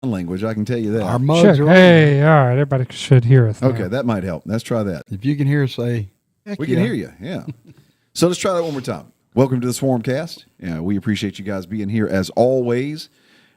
language, I can tell you that. Our mugs are on. Hey, all right, everybody should hear us now. Okay, that might help. Let's try that. If you can hear us say, We can hear you, yeah. So let's try that one more time. Welcome to the Swarmcast. We appreciate you guys being here as always.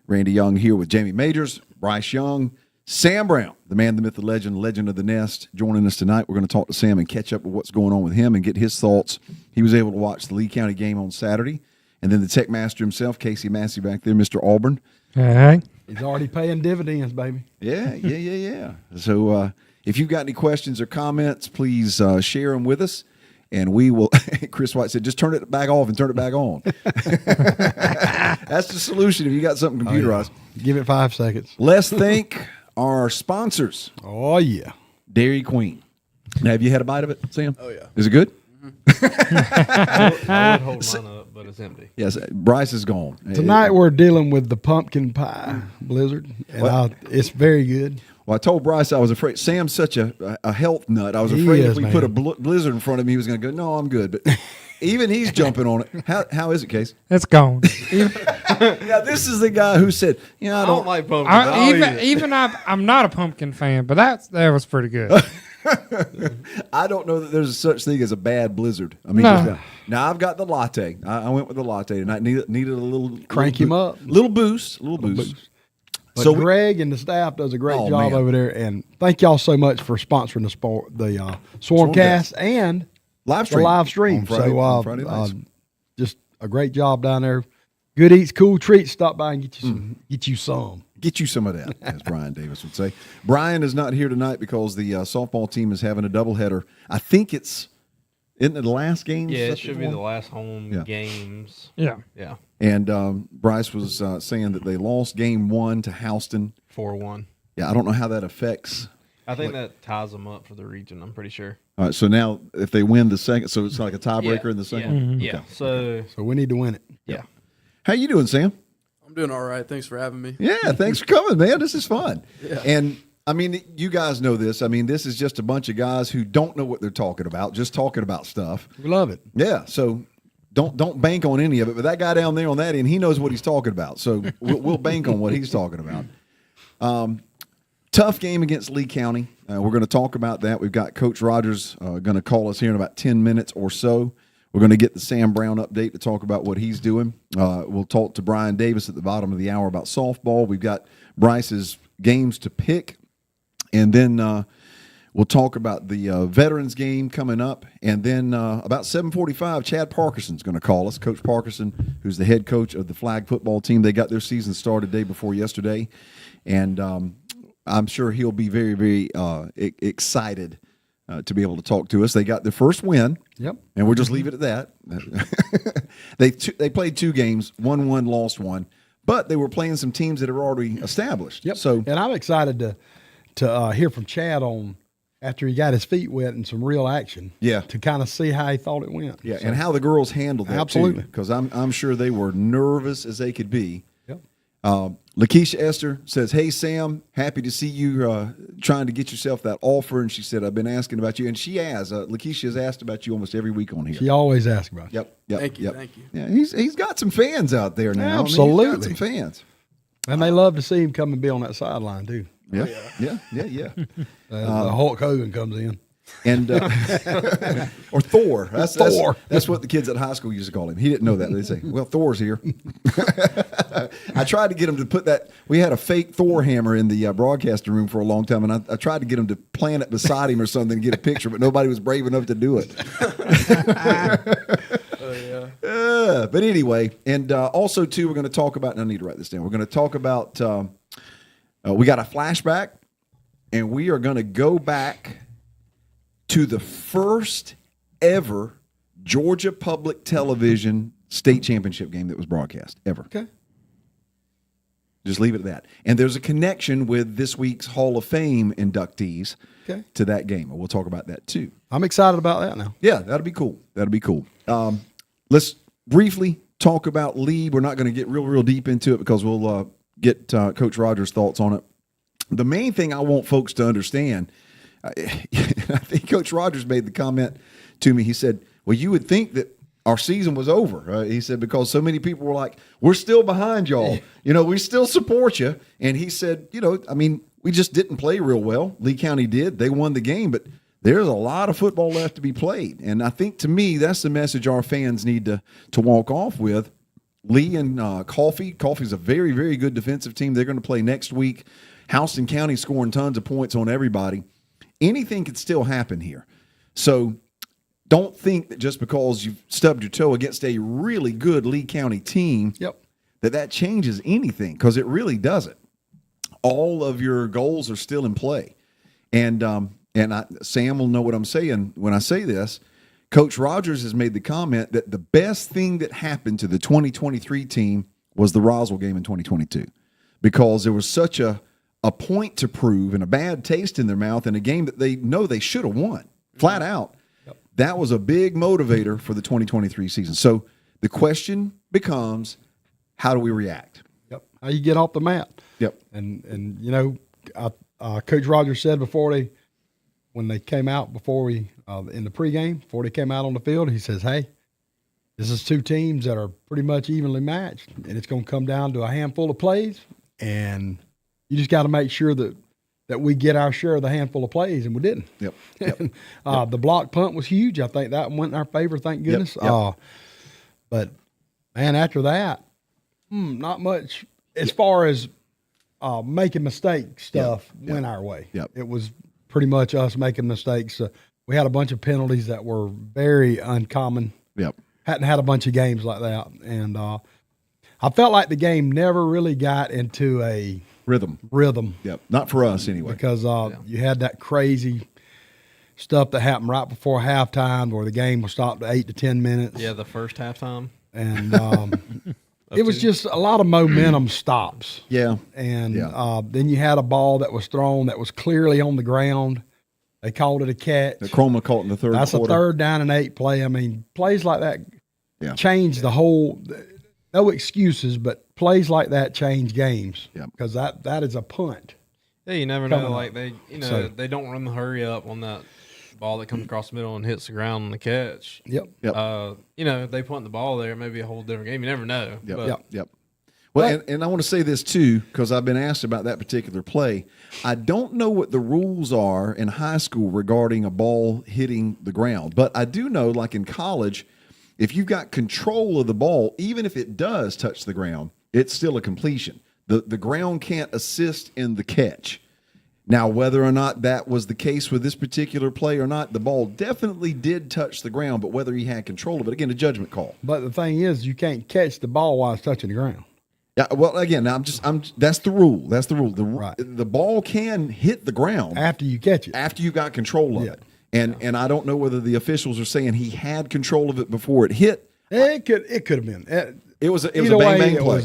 Randy Young here with Jamie Majors, Bryce Young, Sam Brown, the man, the myth, the legend of the nest, joining us tonight. We're going to talk to Sam and catch up with what's going on with him and get his thoughts. He was able to watch the Lee County game on Saturday. And then the tech master himself, Casey Massey back there, Mr. Auburn. Hey. he's already paying dividends, baby. Yeah. So if you've got any questions or comments, please share them with us. And we will, Chris White said, just turn it back off and turn it back on. That's the solution if you got something computerized. Oh, yeah. Give it 5 seconds. Let's thank our sponsors. Oh, yeah. Dairy Queen. Now, have you had a bite of it, Sam? Oh, yeah. Is it good? I would hold mine up, but it's empty. Yes, Bryce is gone. Tonight we're dealing with the pumpkin pie blizzard, and it's very good. Well, I told Bryce I was afraid. Sam's such a health nut. I was afraid if we put a blizzard in front of him, he was going to go, no, I'm good. But even he's jumping on it. How is it, Case? It's gone. Yeah, this is the guy who said, I don't like pumpkin. I'm not a pumpkin fan, but that was pretty good. I don't know that there's such thing as a bad blizzard. I mean, No. Now I've got the latte. I went with the latte tonight. Needed a little Crank him up. Little boost. But So Greg and the staff does a great job man. over there, and thank y'all so much for sponsoring the Swarmcast and live the stream. live stream. On Friday, So on Friday nights. just a great job down there. Good eats, cool treats. Stop by and get you some. Get you some of that, as Brian Davis would say. Brian is not here tonight because the softball team is having a doubleheader. I think isn't it the last game? Yeah, it should be the last home games. Yeah. Yeah. And Bryce was saying that they lost game 1 to Houston. 4-1. Yeah, I don't know how that affects. I think that ties them up for the region. I'm pretty sure. All right, so now if they win the second, so it's like a tiebreaker in the second? Yeah. Okay. So we need to win it. Yeah. How you doing, Sam? I'm doing all right. Thanks for having me. Yeah, thanks for coming, man. This is fun. Yeah. And, I mean, you guys know this. I mean, this is just a bunch of guys who don't know what they're talking about, just talking about stuff. We love it. Yeah, so don't bank on any of it. But that guy down there on that end, he knows what he's talking about. So we'll bank on what he's talking about. Tough game against Lee County. We're going to talk about that. We've got Coach Rogers going to call us here in about 10 minutes or so. We're going to get the Sam Brown update to talk about what he's doing. We'll talk to Brian Davis at the bottom of the hour about softball. We've got Bryce's games to pick. And then we'll talk about the Veterans game coming up. And then about 7:45, Chad Parkinson's going to call us. Coach Parkinson, who's the head coach of the flag football team. They got their season started day before yesterday. And I'm sure he'll be very, very excited to be able to talk to us. They got their first win. Yep. And we'll just leave it at that. They played 2 games, won 1, lost 1. But they were playing some teams that are already established. Yep. So, and I'm excited to hear from Chad on after he got his feet wet in some real action. Yeah. To kind of see how he thought it went. yeah, and how the girls handled that. Absolutely. Because I'm sure they were nervous as they could be. Yep. Lakeisha Esther says, "Hey Sam, happy to see you trying to get yourself that offer." And she said, "I've been asking about you," and she has. Lakeisha has asked about you almost every week on here. She always asks about you. Yep. Thank you. Yeah, he's got some fans out there now. Absolutely. I mean, he's got some fans. And they love to see him come and be on that sideline too. Yeah, The Hulk Hogan comes in. And or Thor. Thor. That's what the kids at high school used to call him. He didn't know that. They say, "Well, Thor's here." I tried to get him to put that. We had a fake Thor hammer in the broadcasting room for a long time, and I tried to get him to plant it beside him or something to get a picture, but nobody was brave enough to do it. But anyway, and also too, we're going to talk about. And I need to write this down. We're going to talk about. We got a flashback, and we are going to go back to the first ever Georgia Public Television state championship game that was broadcast ever. Okay. Just leave it at that. And there's a connection with this week's Hall of Fame inductees to that game. We'll talk about that too. I'm excited about that now. Yeah, that'll be cool. Let's briefly talk about Lee. We're not going to get real deep into it because we'll get Coach Rogers' thoughts on it. The main thing I want folks to understand, I think Coach Rogers made the comment to me. He said, well, you would think that our season was over. He said, because so many people were like, we're still behind y'all. We still support you. And he said, we just didn't play real well. Lee County did. They won the game, but there's a lot of football left to be played. And I think, to me, that's the message our fans need to walk off with. Lee and Coffey's a very, very good defensive team. They're going to play next week. Houston County scoring tons of points on everybody. Anything could still happen here. So don't think that just because you've stubbed your toe against a really good Lee County team that changes anything, because it really doesn't. All of your goals are still in play. And Sam will know what I'm saying when I say this. Coach Rogers has made the comment that the best thing that happened to the 2023 team was the Roswell game in 2022, because there was such a point to prove and a bad taste in their mouth in a game that they know they should have won, flat out. That was a big motivator for the 2023 season. So the question becomes, how do we react? How you get off the mat? And Coach Rogers said when they came out in the pregame, before they came out on the field, he says, hey, this is two teams that are pretty much evenly matched, and it's going to come down to a handful of plays, and you just got to make sure that we get our share of the handful of plays, and we didn't. The block punt was huge. I think that went in our favor, thank goodness. But, man, after that, not much as far as making mistake stuff went our way. It was pretty much us making mistakes. We had a bunch of penalties that were very uncommon. Hadn't had a bunch of games like that. And I felt like the game never really got into a rhythm. Not for us anyway. Because you had that crazy stuff that happened right before halftime where the game was stopped at 8 to 10 minutes. Yeah, the first halftime. And it was just a lot of momentum stops. And then you had a ball that was thrown that was clearly on the ground. They called it a catch. The Chroma caught in the third quarter. That's a 3rd down and 8 play. I mean, plays like that change the whole – no excuses, but plays like that change games because that is a punt. Yeah, you never know. Like they don't run the hurry up on that ball that comes across the middle and hits the ground on the catch. If they punt the ball there, it may be a whole different game. You never know. Well, and I want to say this too, because I've been asked about that particular play. I don't know what the rules are in high school regarding a ball hitting the ground, but I do know, like in college, if you've got control of the ball, even if it does touch the ground, it's still a completion. The ground can't assist in the catch. Now, whether or not that was the case with this particular play or not, the ball definitely did touch the ground, but whether he had control of it, again, a judgment call. But the thing is, you can't catch the ball while it's touching the ground. Yeah, well, again, that's the rule. That's the rule. The ball can hit the ground after you catch it, after you've got control of it. And I don't know whether the officials are saying he had control of it before it hit. It could have been. It was a bang bang play.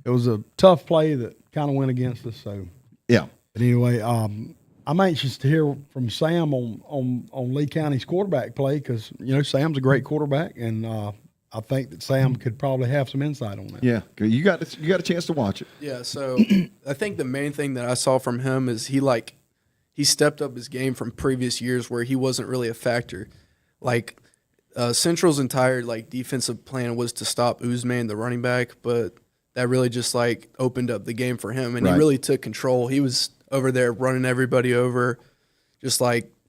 It was a tough play that kind of went against us. So yeah. But anyway, I'm anxious to hear from Sam on Lee County's quarterback play because Sam's a great quarterback, and I think that Sam could probably have some insight on that. Yeah, you got a chance to watch it. Yeah, so I think the main thing that I saw from him is he stepped up his game from previous years where he wasn't really a factor. Like Central's entire defensive plan was to stop Uzman, the running back, but that really just opened up the game for him, and he really took control. He was over there running everybody over, just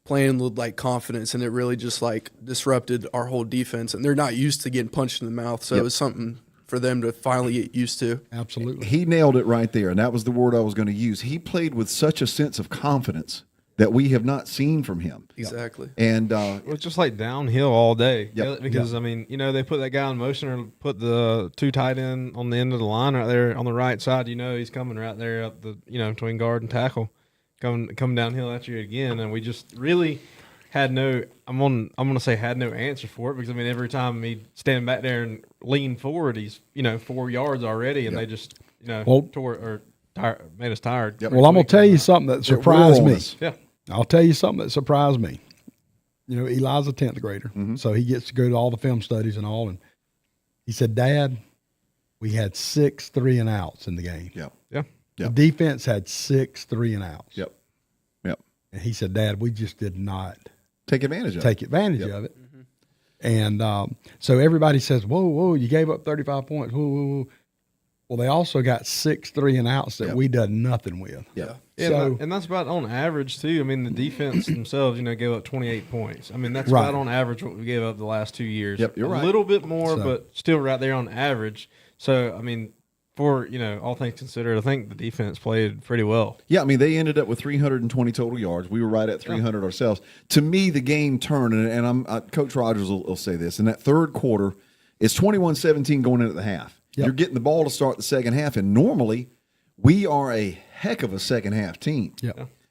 playing with confidence, and it really just disrupted our whole defense. And they're not used to getting punched in the mouth, so it was something for them to finally get used to. Absolutely. He nailed it right there, and that was the word I was going to use. He played with such a sense of confidence that we have not seen from him. Exactly. And it was just downhill all day. Because they put that guy in motion or put the two tight end on the end of the line right there on the right side. He's coming right there up the between guard and tackle, coming downhill at you again. And we just really had no. I'm gonna say had no answer for it because every time he stand back there and lean forward, he's 4 yards already, and they just tore or made us tired. Well, I'm gonna tell you something that surprised me. Yeah. I'll tell you something that surprised me. Eli's a 10th grader, so he gets to go to all the film studies and all. And he said, Dad, we had 6 3-and-outs in the game. The defense had 6 3-and-outs. And he said, Dad, we just did not take advantage of it. And so everybody says, whoa, you gave up 35 points. Whoa. Well, they also got 6 3-and-outs that we done nothing with. Yeah. And that's about on average, too. I mean, the defense themselves, gave up 28 points. I mean, that's about on average what we gave up the last 2 years. Yep, you're right. A little bit more, but still right there on average. So, I mean, for, all things considered, I think the defense played pretty well. Yeah, I mean, they ended up with 320 total yards. We were right at 300 ourselves. To me, the game turned, and Coach Rogers will say this, in that third quarter, it's 21-17 going into the half. Yep. You're getting the ball to start the second half, and normally we are a heck of a second half team,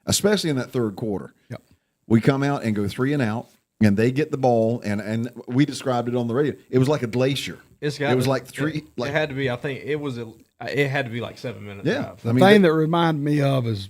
especially in that third quarter. Yep. We come out and go 3-and-out, and they get the ball, and we described it on the radio. It was like a glacier. It was like three. It had to be. I think it had to be like 7 minutes. Yeah. The thing that reminded me of is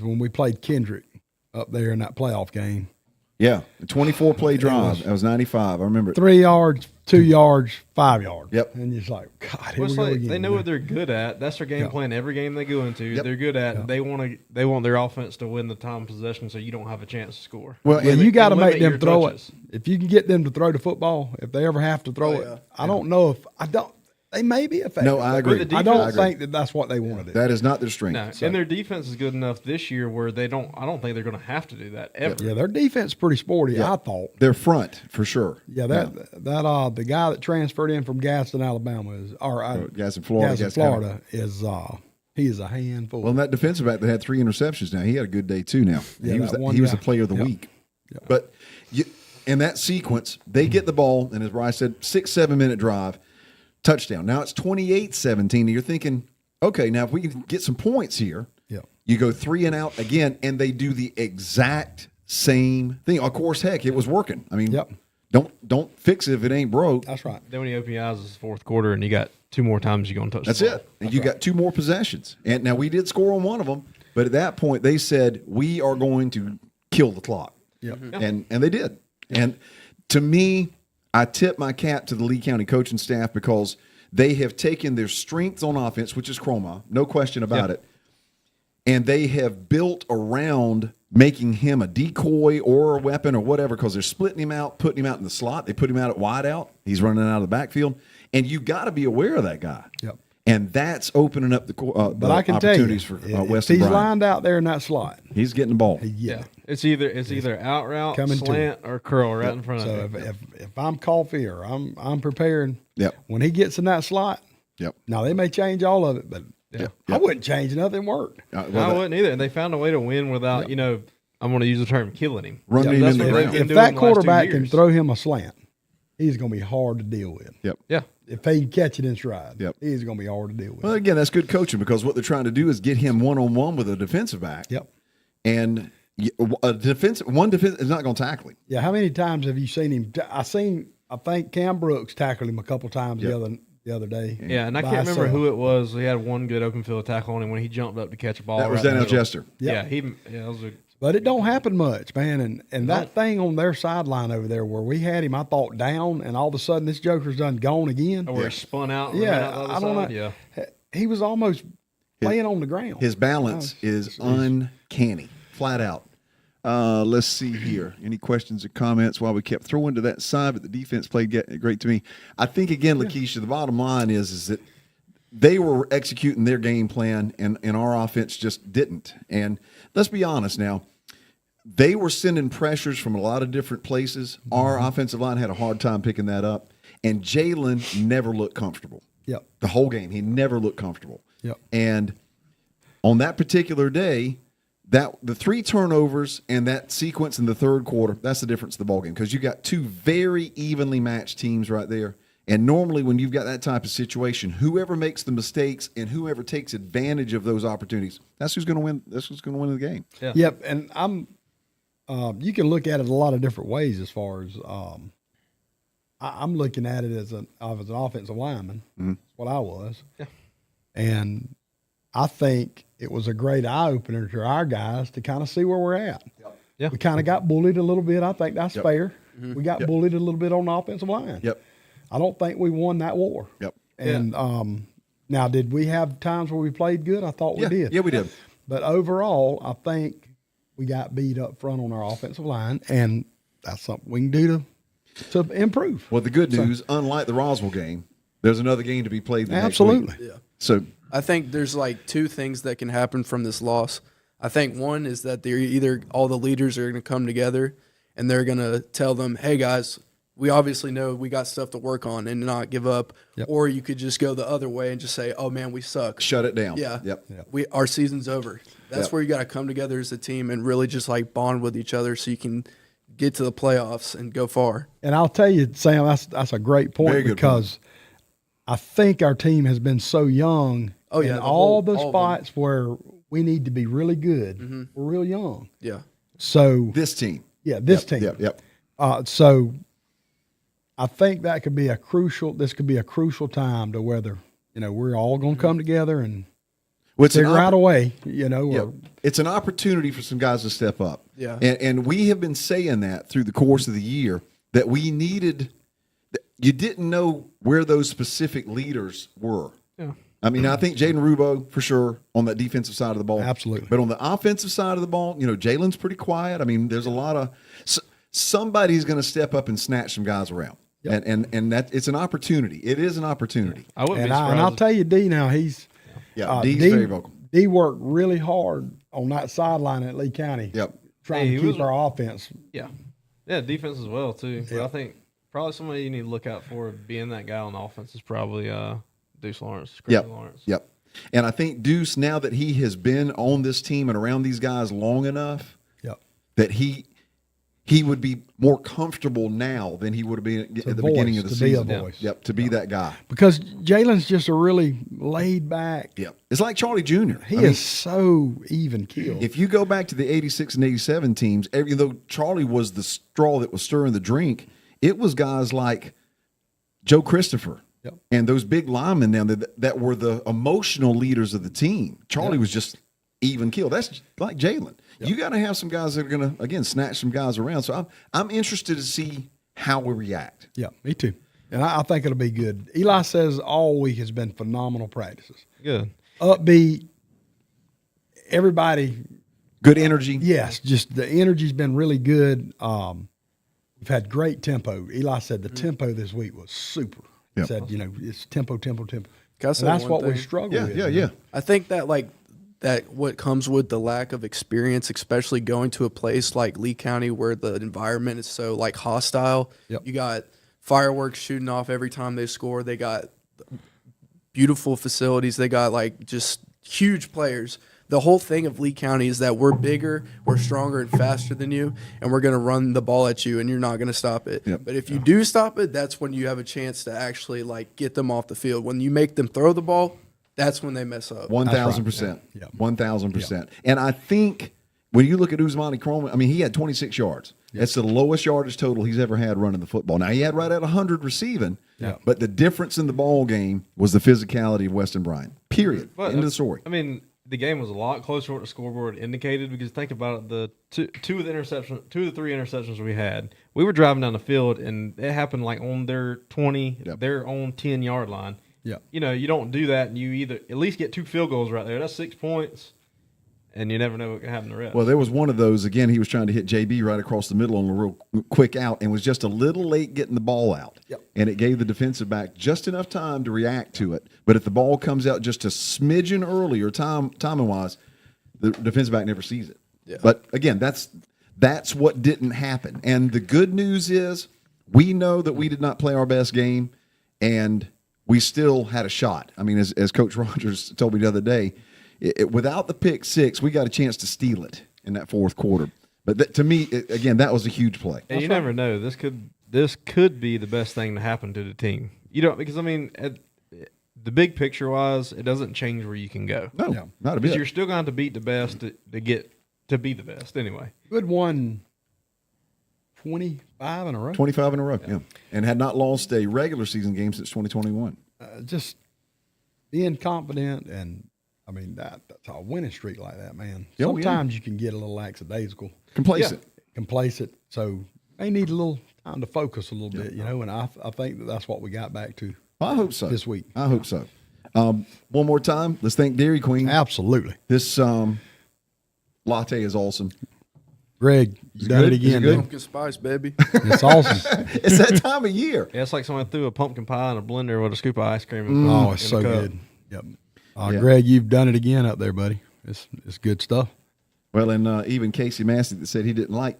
when we played Kendrick up there in that playoff game. Yeah, a 24-play drive. That was 95. I remember it. 3 yards, 2 yards, 5 yards. Yep. And you're just like, God, here Well, we go again. they know what they're good at. That's their game plan. Every game they go into, they're good at. Yep. They want their offense to win the time possession, so you don't have a chance to score. Well, and you got to make them throw touches. it. If you can get them to throw the football, if they ever have to throw it, I don't know if they may be effective. No, I agree. I don't think that's what they want to do. That is not their strength. No, and their defense is good enough this year where I don't think they're going to have to do that ever. Yeah, their defense is pretty sporty, I thought. Their front, for sure. Yeah, the guy that transferred in from Gaston, Alabama Gaston, Florida, he is a handful. Well, and that defensive back that had 3 interceptions now, he had a good day too now. Yeah, he was the player of the week. Yeah. But in that sequence, they get the ball, and as Bryce said, 6-7 minute drive, touchdown. Now it's 28-17, and you're thinking, okay, now if we can get some points here, you go 3-and-out again, and they do the exact same thing. Of course, heck, it was working. I mean, don't fix it if it ain't broke. That's right. Then when you open your eyes, it's the fourth quarter, and you got 2 more times you're going to touch That's the ball. it. And you got 2 more possessions. And now we did score on one of them, but at that point they said, we are going to kill the clock. Yep. And they did. And to me, I tip my cap to the Lee County coaching staff because they have taken their strengths on offense, which is Chroma, no question about it, and they have built around making him a decoy or a weapon or whatever because they're splitting him out, putting him out in the slot. They put him out at wide out. He's running out of the backfield. And you got to be aware of that guy. Yep. And that's opening up the I can opportunities tell you, for if Weston he's Bryant. lined out there in that slot, He's getting the ball. It's either out route, slant, or curl right in front of him. So if I'm coffee or I'm preparing, when he gets in that slot, now they may change all of it, but I wouldn't change nothing. It worked. I wouldn't either. And they found a way to win without, I'm going to use the term killing him. Running him in the ground. If that quarterback can throw him a slant, he's going to be hard to deal with. Yeah. If he can catch it in stride, he's going to be hard to deal with. Well, again, that's good coaching because what they're trying to do is get him one-on-one with a defensive back. And one defense is not going to tackle him. Yeah, how many times have you seen him? I think Cam Brooks tackled him a couple times the other day. Yeah, and I can't remember who it was. He had one good open field tackle on him when he jumped up to catch a ball. That was Daniel Jester. Yeah, that was a. But it don't happen much, man. And that thing on their sideline over there where we had him, I thought down, and all of a sudden this joker's done gone again. Or spun out. And Yeah, out the I don't know. Yeah. He was almost laying on the ground. His balance is uncanny, flat out. Let's see here. Any questions or comments while we kept throwing to that side, but the defense played great to me. I think, again, Lakeisha, the bottom line is that they were executing their game plan, and our offense just didn't. And let's be honest now. They were sending pressures from a lot of different places. Our offensive line had a hard time picking that up. And Jalen never looked comfortable. Yep. The whole game, he never looked comfortable. Yep. And on that particular day, the 3 turnovers and that sequence in the third quarter, that's the difference in the ballgame because you got 2 very evenly matched teams right there. And normally when you've got that type of situation, whoever makes the mistakes and whoever takes advantage of those opportunities, that's who's going to win. That's who's going to win the game. Yeah. Yep. And you can look at it a lot of different ways as far as I'm looking at it as an offensive lineman. That's what I was. Yeah. And I think it was a great eye-opener to our guys to kind of see where we're at. Yeah. We kind of got bullied a little bit. I think that's fair. We got bullied a little bit on the offensive line. I don't think we won that war. And now, did we have times where we played good? I thought we did. Yeah, we did. But overall, I think we got beat up front on our offensive line, and that's something we can do to to improve. Well, the good news, unlike the Roswell game, there's another game to be played the Absolutely. next week. Yeah. So I think there's like two things that can happen from this loss. I think one is that they're either all the leaders are going to come together and they're going to tell them, hey, guys, we obviously know we got stuff to work on and not give up. Yep. Or you could just go the other way and just say, oh, man, we suck. shut it down. Yeah. Yep. Our season's over. That's Yep. where you got to come together as a team and really just like bond with each other so you can get to the playoffs and go far. And I'll tell you, Sam, that's a great point Very good because I think our team has been so young. Oh, yeah, in the all whole- the all of spots where we need to be really good, we're real young. Yeah. So This team. this team. Yep. So I think that could be this could be a crucial time to whether, we're all going to come together and Well, it's an figure out a oppor- way, Yep. or It's an opportunity for some guys to step up. Yeah. And we have been saying that through the course of the year that we needed. You didn't know where those specific leaders were. Yeah. I mean, I think Jaden Rubo for sure on that defensive side of the ball. Absolutely. But on the offensive side of the ball, Jalen's pretty quiet. I mean, there's a lot of somebody's going to step up and snatch some guys around. Yep. And that it's an opportunity. It is an opportunity. I wouldn't and, be surprised. and I'll tell you, D, now D's very vocal. D worked really hard on that sideline at Lee County. Yep. Trying Hey, to he keep was- our offense. Yeah, defense as well too. But I think probably somebody you need to look out for being that guy on the offense is probably Deuce Lawrence. Yep. Lawrence. Yep. And I think Deuce, now that he has been on this team and around these guys long enough, Yep. that he would be more comfortable now than he would have been at the beginning of the to season. be a voice. Yep, to be that guy. Because Jalen's just a really laid back. Yep. It's like Charlie Jr. He is so even keeled. If you go back to the 86 and 87 teams, even though Charlie was the straw that was stirring the drink, it was guys like Joe Christopher Yep. and those big linemen down there that were the emotional leaders of the team. Charlie was just even keeled. That's like Jalen. You got to have some guys that are going to, again, snatch some guys around. So I'm interested to see how we react. Yeah, me too. And I think it'll be good. Eli says all week has been phenomenal practices. Good. Upbeat. Everybody, Good energy. yes, just the energy's been really good. We've had great tempo. Eli said the tempo this week was super. He Yep. said, it's tempo. Can I And say that's one what we thing? struggle Yeah, with. yeah. I think that that what comes with the lack of experience, especially going to a place like Lee County where the environment is so like hostile. Yep. You got fireworks shooting off every time they score. They got beautiful facilities. They got like just huge players. The whole thing of Lee County is that we're bigger, we're stronger and faster than you, and we're going to run the ball at you, and you're not going to stop it. Yep. But if you do stop it, that's when you have a chance to actually like get them off the field. When you make them throw the ball, that's when they mess up. 1,000%. Yeah. 1,000%. And I think when you look at Usmani Croman, I mean, he had 26 yards. That's the lowest yardage total he's ever had running the football. Now, he had right at 100 receiving, but the difference in the ball game was the physicality of Weston Bryant. Period. But, End of the story. I mean, the game was a lot closer what the scoreboard indicated because think about it, the two of the three interceptions we had, we were driving down the field and it happened like on their 20, their own 10-yard line. Yeah. You don't do that and you either at least get 2 field goals right there. That's 6 points. And you never know what can happen the rest. Well, there was one of those. Again, he was trying to hit JB right across the middle on a real quick out and was just a little late getting the ball out. Yep. And it gave the defensive back just enough time to react to it. But if the ball comes out just a smidgen earlier, timing-wise, the defensive back never sees it. Yeah. But, again, that's what didn't happen. And the good news is we know that we did not play our best game, and we still had a shot. I mean, as Coach Rogers told me the other day, without the pick six, we got a chance to steal it in that fourth quarter. But to me, again, that was a huge play. And you never know. This could be the best thing to happen to the team. Because I mean, the big picture wise, it doesn't change where you can go. No, not a Because bit. you're still going to have to beat the best to get to be the best anyway. Good won 25 in a row. 25 in a row, yeah. And had not lost a regular season game since 2021. Just being confident, and I mean that's a winning streak like that, man. Oh, yeah. Sometimes you can get a little lackadaisical, Complacent. So they need a little time to focus a little bit, And I think that's what we got back to. Well, I hope so. This week. I hope so. One more time, let's thank Dairy Queen. Absolutely This latte is awesome. Greg, you done good? it Is it again. good? Man. Pumpkin spice, baby. It's awesome. It's that time of year. Yeah, it's like someone threw a pumpkin pie in a blender with a scoop of ice cream. Oh, it's in so a cup. good. Yep. Yeah. Greg, you've done it again up there, buddy. It's good stuff. Well, and even Casey Massey that said he didn't like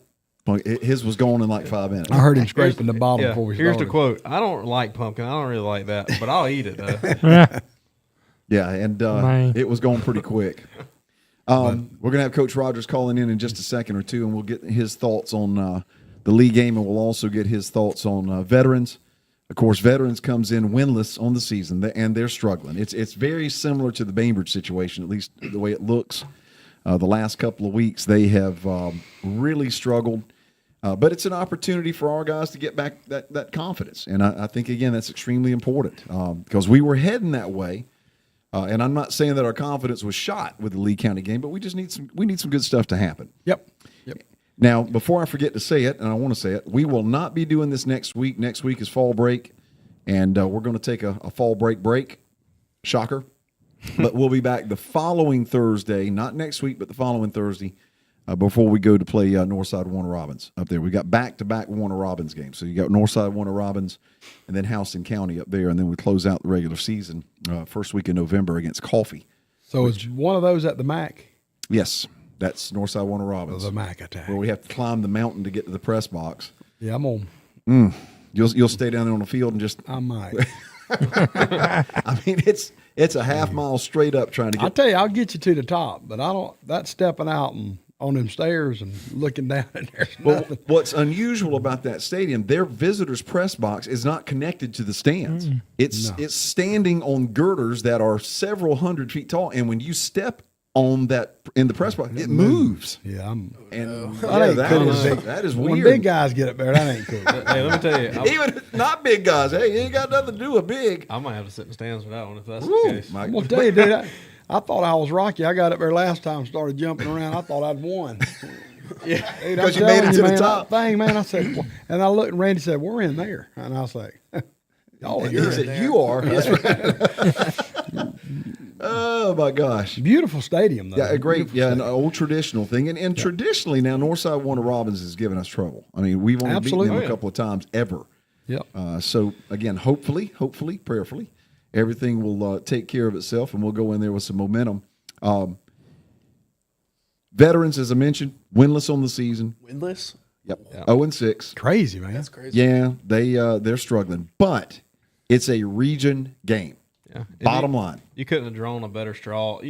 his was gone in like 5 minutes. I heard him scraping the bottom Yeah, before we here's started. the quote. I don't like pumpkin. I don't really like that, but I'll eat it though. Yeah. Yeah, and Man. it was going pretty quick. We're going to have Coach Rogers calling in just a second or two, and we'll get his thoughts on the league game, and we'll also get his thoughts on veterans. Of course, veterans comes in winless on the season, and they're struggling. It's very similar to the Bainbridge situation, at least the way it looks. The last couple of weeks, they have really struggled. But it's an opportunity for our guys to get back that confidence. And I think, again, that's extremely important because we were heading that way. And I'm not saying that our confidence was shot with the Lee County game, but we just need some good stuff to happen. Yep. Now, before I forget to say it, and I want to say it, we will not be doing this next week. Next week is fall break, and we're going to take a fall break. Shocker. But we'll be back the following Thursday, not next week, but the following Thursday, before we go to play Northside Warner Robins up there. We got back-to-back Warner Robins games. So you got Northside Warner Robins and then Houston County up there, and then we close out the regular season first week in November against Coffee. So is one of those at the MAC? Yes, that's Northside Warner Robins. The MAC attack. Where we have to climb the mountain to get to the press box. Yeah, I'm on. You'll stay down there on the field and just. I might. I mean, it's a half mile straight up trying to I'll get. tell you, I'll get you to the top, but I don't. That's stepping out and on them stairs and looking down and there's Well, nothing. what's unusual about that stadium, their visitors press box is not connected to the stands. It's standing on girders that are several hundred feet tall, and when you step on that in the press box, it moves. Yeah, I'm. And That yeah, ain't that cool. is When weird. big guys get up there, that ain't cool. Hey, let me tell you, Even not big guys. Hey, you ain't got nothing to do with big. I might have to sit in the stands for that one if that's Woo, the case. Mike. I'm gonna tell you, dude. I thought I was Rocky. I got up there last time, started jumping around. I thought I'd won. Yeah, Dude, because I'm you made it telling to the man, top. that thing, man. I said, and I looked, and Randy said, "We're in there," and I was like, "Y'all in He there." said, "You are." That's right. Oh my gosh. Beautiful stadium, though. Yeah, a great, Beautiful an stadium. old traditional thing, and traditionally now Northside Warner Robins has given us trouble. I mean, we've only beaten them Absolutely. a couple of times ever. Yep. So again, hopefully, prayerfully, everything will take care of itself, and we'll go in there with some momentum. Veterans, as I mentioned, winless on the season. Winless? Yep, 0-6. Crazy, man. That's crazy. Yeah, they're struggling, but it's a region game. Yeah. And Bottom line. You couldn't have drawn a better straw,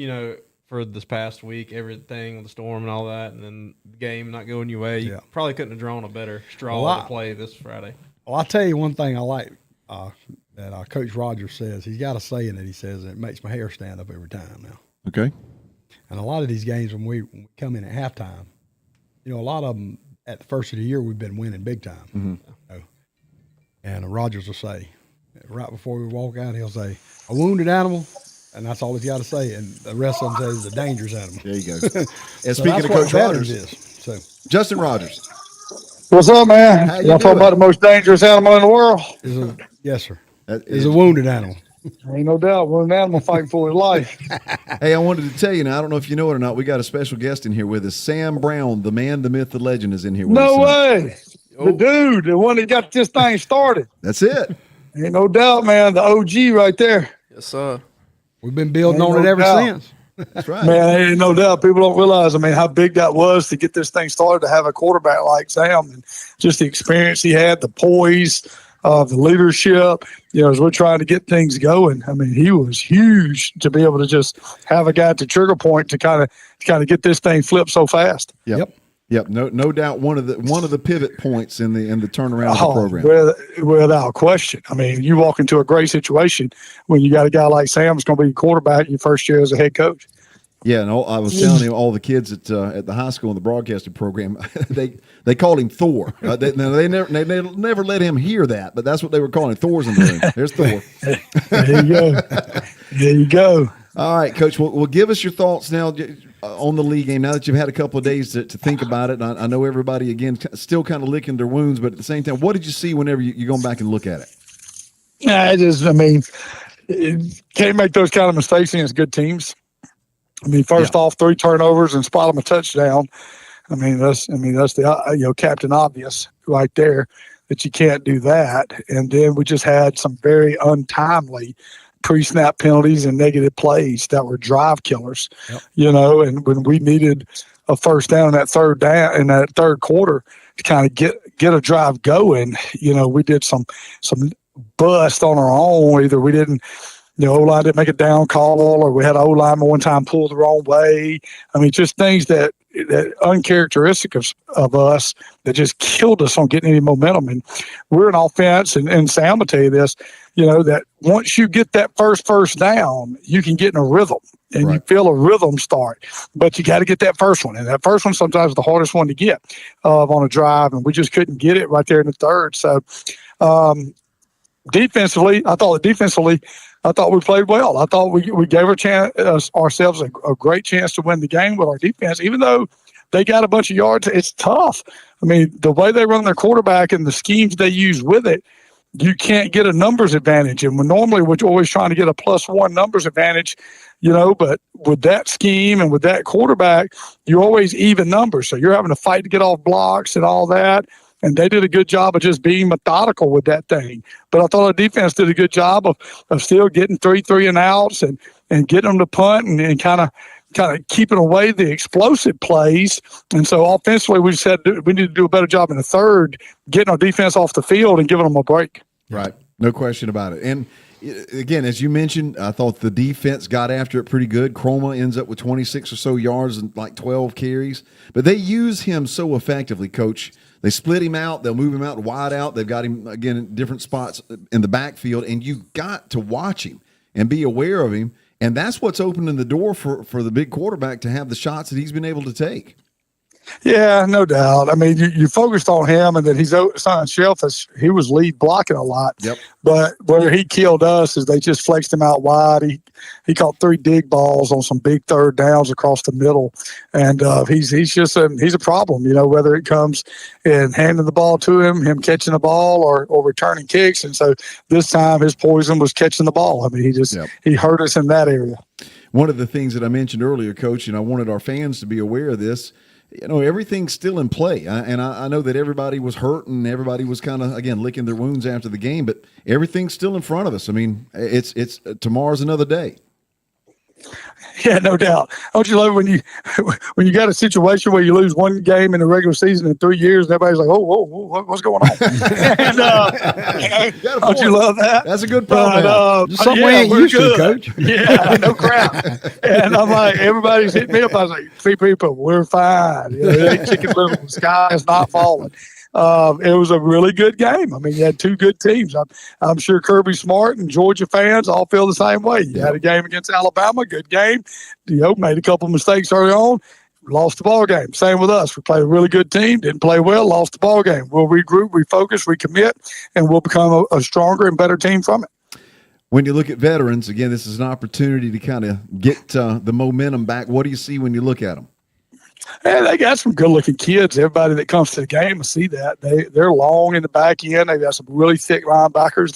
for this past week, everything with the storm and all that, and then the game not going your way. You Yeah. probably couldn't have drawn a better straw Well, to play this Friday. Well, I'll tell you one thing I like that Coach Rogers says. He's got a saying that he says, and it makes my hair stand up every time now. Okay. And a lot of these games, when we come in at halftime, a lot of them at the first of the year, we've been winning big time. And Rogers will say, right before we walk out, he'll say, "A wounded animal," and that's all he's got to say. And the rest of them says, "A dangerous animal." There you go. And So speaking that's of what Coach veterans Rogers, is. So Justin Rogers. What's up, man? How you Y'all talking doing? about the most dangerous animal in the world? yes, sir. That Is a wounded animal. Ain't no doubt. One animal fighting for his life. Hey, I wanted to tell you now, I don't know if you know it or not, we got a special guest in here with us. Sam Brown, the man, the myth, the legend, is in here with us. No tonight. way. The dude, the one that got this thing started. That's it. Ain't no doubt, man. The OG right there. Yes, sir. We've been building Ain't on it no ever doubt. since. That's right. Man, ain't no doubt. People don't realize, how big that was to get this thing started, to have a quarterback like Sam, and just the experience he had, the poise, the leadership, as we're trying to get things going. He was huge to be able to just have a guy at the trigger point to kind of get this thing flipped so fast. Yep. No doubt one of the pivot points in the turnaround of the program. Without question. You walk into a great situation when you got a guy like Sam who's going to be your quarterback your first year as a head coach. Yeah, and I was telling you, all the kids at the high school in the broadcasting program, they called him Thor. They never let him hear that, but that's what they were calling him. Thor's in the room. There's Thor. There you go. There you go. All right, Coach. Well, give us your thoughts now on the league game. Now that you've had a couple of days to think about it, and I know everybody again still kind of licking their wounds, but at the same time, what did you see whenever you go back and look at it? Can't make those kind of mistakes against good teams. First off, 3 turnovers and spot them a touchdown. I mean, that's the Captain Obvious right there, that you can't do that. And then we just had some very untimely pre-snap penalties and negative plays that were drive killers. Yep. And when we needed a first down in that third quarter to kind of get a drive going, we did some bust on our own. Either we didn't, O-line didn't make a down call, or we had an O-lineman one time pull the wrong way. I mean, just things that uncharacteristic of us that just killed us on getting any momentum. And we're an offense, and Sam will tell you this, that once you get that first down, you can get in a rhythm, and you feel a rhythm start. But you got to get that first one. And that first one sometimes is the hardest one to get on a drive, and we just couldn't get it right there in the third. So defensively, I thought we played well. I thought we gave ourselves a great chance to win the game with our defense, even though they got a bunch of yards. It's tough. I mean, the way they run their quarterback and the schemes they use with it, you can't get a numbers advantage. And normally we're always trying to get a +1 numbers advantage, but with that scheme and with that quarterback, you always even numbers. So you're having to fight to get off blocks and all that. And they did a good job of just being methodical with that thing. But I thought our defense did a good job of still getting 3 and outs and getting them to punt and kind of keeping away the explosive plays. And so offensively, we said we need to do a better job in the third, getting our defense off the field and giving them a break. Right. No question about it. And again, as you mentioned, I thought the defense got after it pretty good. Chroma ends up with 26 or so yards and like 12 carries. But they use him so effectively, Coach. They split him out. They'll move him out wide out. They've got him, again, in different spots in the backfield. And you got to watch him and be aware of him. And that's what's opening the door for the big quarterback to have the shots that he's been able to take. Yeah, no doubt. I mean, you focused on him, and that he's on shelf. He was lead blocking a lot. Yep. But where he killed us is they just flexed him out wide. He caught 3 dig balls on some big third downs across the middle, and he's a problem. Whether it comes in handing the ball to him catching the ball, or returning kicks. And so this time his poison was catching the ball. I mean, he hurt us in that area. One of the things that I mentioned earlier, Coach, and I wanted our fans to be aware of this. Everything's still in play. I know that everybody was hurt and everybody was kind of, again, licking their wounds after the game, but everything's still in front of us. I mean, it's tomorrow's another day. Yeah, no doubt. Don't you love when you got a situation where you lose one game in the regular season in 3 years, and everybody's like, what's going on? And, don't you love that? That's a good problem. Something we ain't used to, Coach. Yeah, no crap. And I'm like, everybody's hitting me up. I was like, "Free people, we're fine. It ain't chicken little. The sky is not falling." It was a really good game. I mean, you had 2 good teams. I'm sure Kirby Smart and Georgia fans all feel the same way. You had a game against Alabama, good game. Made a couple mistakes early on, lost the ball game. Same with us. We played a really good team, didn't play well, lost the ball game. We'll regroup, refocus, recommit, and we'll become a stronger and better team from it. When you look at veterans, again, this is an opportunity to kind of get the momentum back. What do you see when you look at them? And they got some good-looking kids. Everybody that comes to the game will see that. They're long in the back end. They've got some really thick linebackers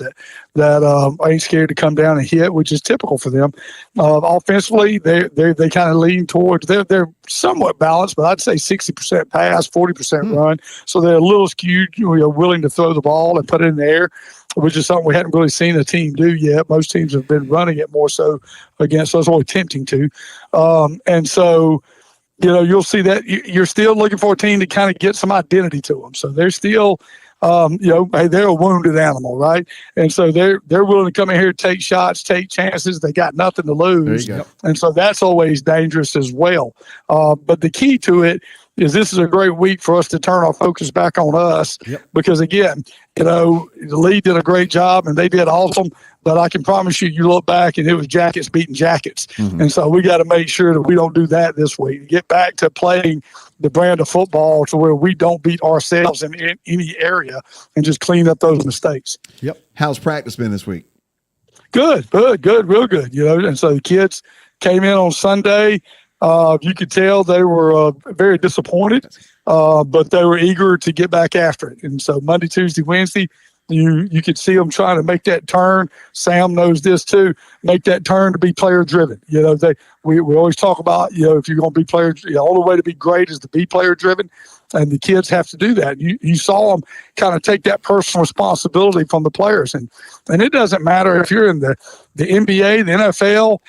that ain't scared to come down and hit, which is typical for them. Offensively, they kind of lean towards they're somewhat balanced, but I'd say 60% pass, 40% run. So they're a little skewed, willing to throw the ball and put it in the air, which is something we hadn't really seen a team do yet. Most teams have been running it more so against us, or attempting to. And so – you'll see that you're still looking for a team to kind of get some identity to them. So they're still, hey, they're a wounded animal, right? And so they're willing to come in here, take shots, take chances. They got nothing to lose. There you go. And so that's always dangerous as well. But the key to it is this is a great week for us to turn our focus back on us. Yep. Because, again, the league did a great job and they did awesome. But I can promise you look back and it was jackets beating jackets. Mm-hmm. And so we got to make sure that we don't do that this week. Get back to playing the brand of football to where we don't beat ourselves in any area and just clean up those mistakes. Yep. How's practice been this week? Good, real good. And so the kids came in on Sunday. You could tell they were very disappointed, but they were eager to get back after it. And so Monday, Tuesday, Wednesday, You could see them trying to make that turn. Sam knows this too. Make that turn to be player driven. We always talk about, if you're going to be player, the only way to be great is to be player driven. And the kids have to do that. You saw them kind of take that personal responsibility from the players. And it doesn't matter if you're in the NBA, the NFL,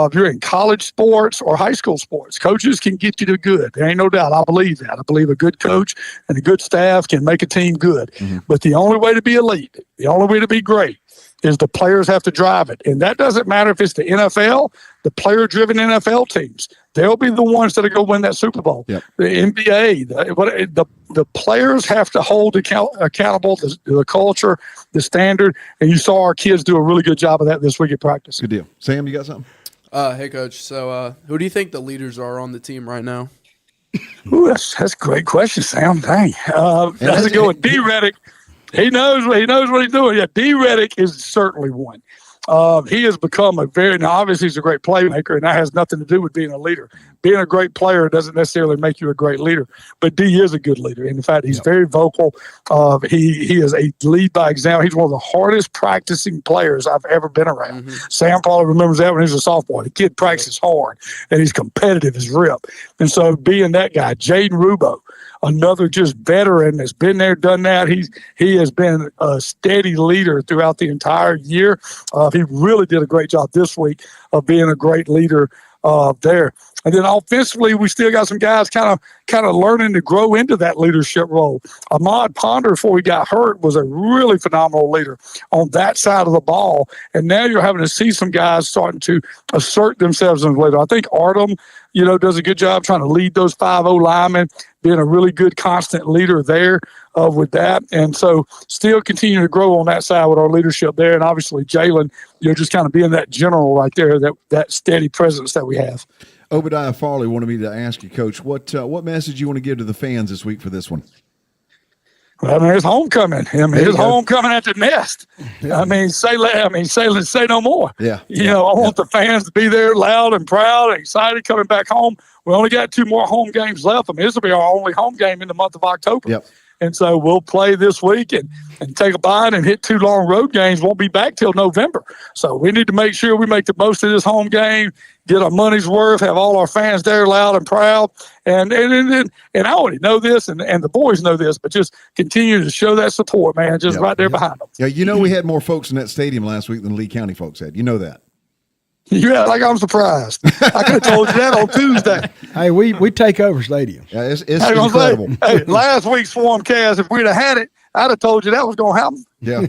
if you're in college sports or high school sports. Coaches can get you to good. There ain't no doubt. I believe that. I believe a good coach and a good staff can make a team good. Mm-hmm. But the only way to be elite, the only way to be great, is the players have to drive it. And that doesn't matter if it's the NFL, the player-driven NFL teams. They'll be the ones that are going to win that Super Bowl. Yep. The NBA, the players have to hold accountable the culture, the standard. And you saw our kids do a really good job of that this week at practice. Good deal. Sam, you got something? Hey, Coach. So who do you think the leaders are on the team right now? Ooh, that's a great question, Sam. Dang. That's a good one. D. Reddick. He knows what he's doing. Yeah, D. Reddick is certainly one. He has become obviously he's a great playmaker, and that has nothing to do with being a leader. Being a great player doesn't necessarily make you a great leader, but D is a good leader. And in fact, he's very vocal. He is a lead by example. He's one of the hardest practicing players I've ever been around. Mm-hmm. Sam probably remembers that when he was a sophomore. The kid practices hard, and he's competitive as rip. And so being that guy, Jaden Rubo, another just veteran that's been there, done that. He has been a steady leader throughout the entire year. He really did a great job this week of being a great leader there. And then offensively, we still got some guys kind of learning to grow into that leadership role. Ahmad Ponder, before he got hurt, was a really phenomenal leader on that side of the ball. And now you're having to see some guys starting to assert themselves as a leader. I think Artem, does a good job trying to lead those 5-0 linemen, being a really good constant leader there with that. And so still continue to grow on that side with our leadership there. And obviously Jalen, just kind of being that general right there, that steady presence that we have. Obadiah Farley wanted me to ask you, Coach, what message you want to give to the fans this week for this one? Well, it's homecoming. It's homecoming at the nest. Yeah. Say no more. Yeah. I want the fans to be there loud and proud and excited coming back home. We only got 2 more home games left. This will be our only home game in the month of October. Yep. And so we'll play this week and take a bite and hit 2 long road games. Won't be back till November. So we need to make sure we make the most of this home game, get our money's worth, have all our fans there loud and proud. And I already know this, and the boys know this, but just continue to show that support, man, just right there behind them. Yeah, we had more folks in that stadium last week than Lee County folks had. You know that. Yeah, like I'm surprised. I could have told you that on Tuesday. Hey, we take over stadium. Yeah, it's incredible. Hey, last week's Swarmcast, if we'd have had it, I'd have told you that was going to happen. Yeah.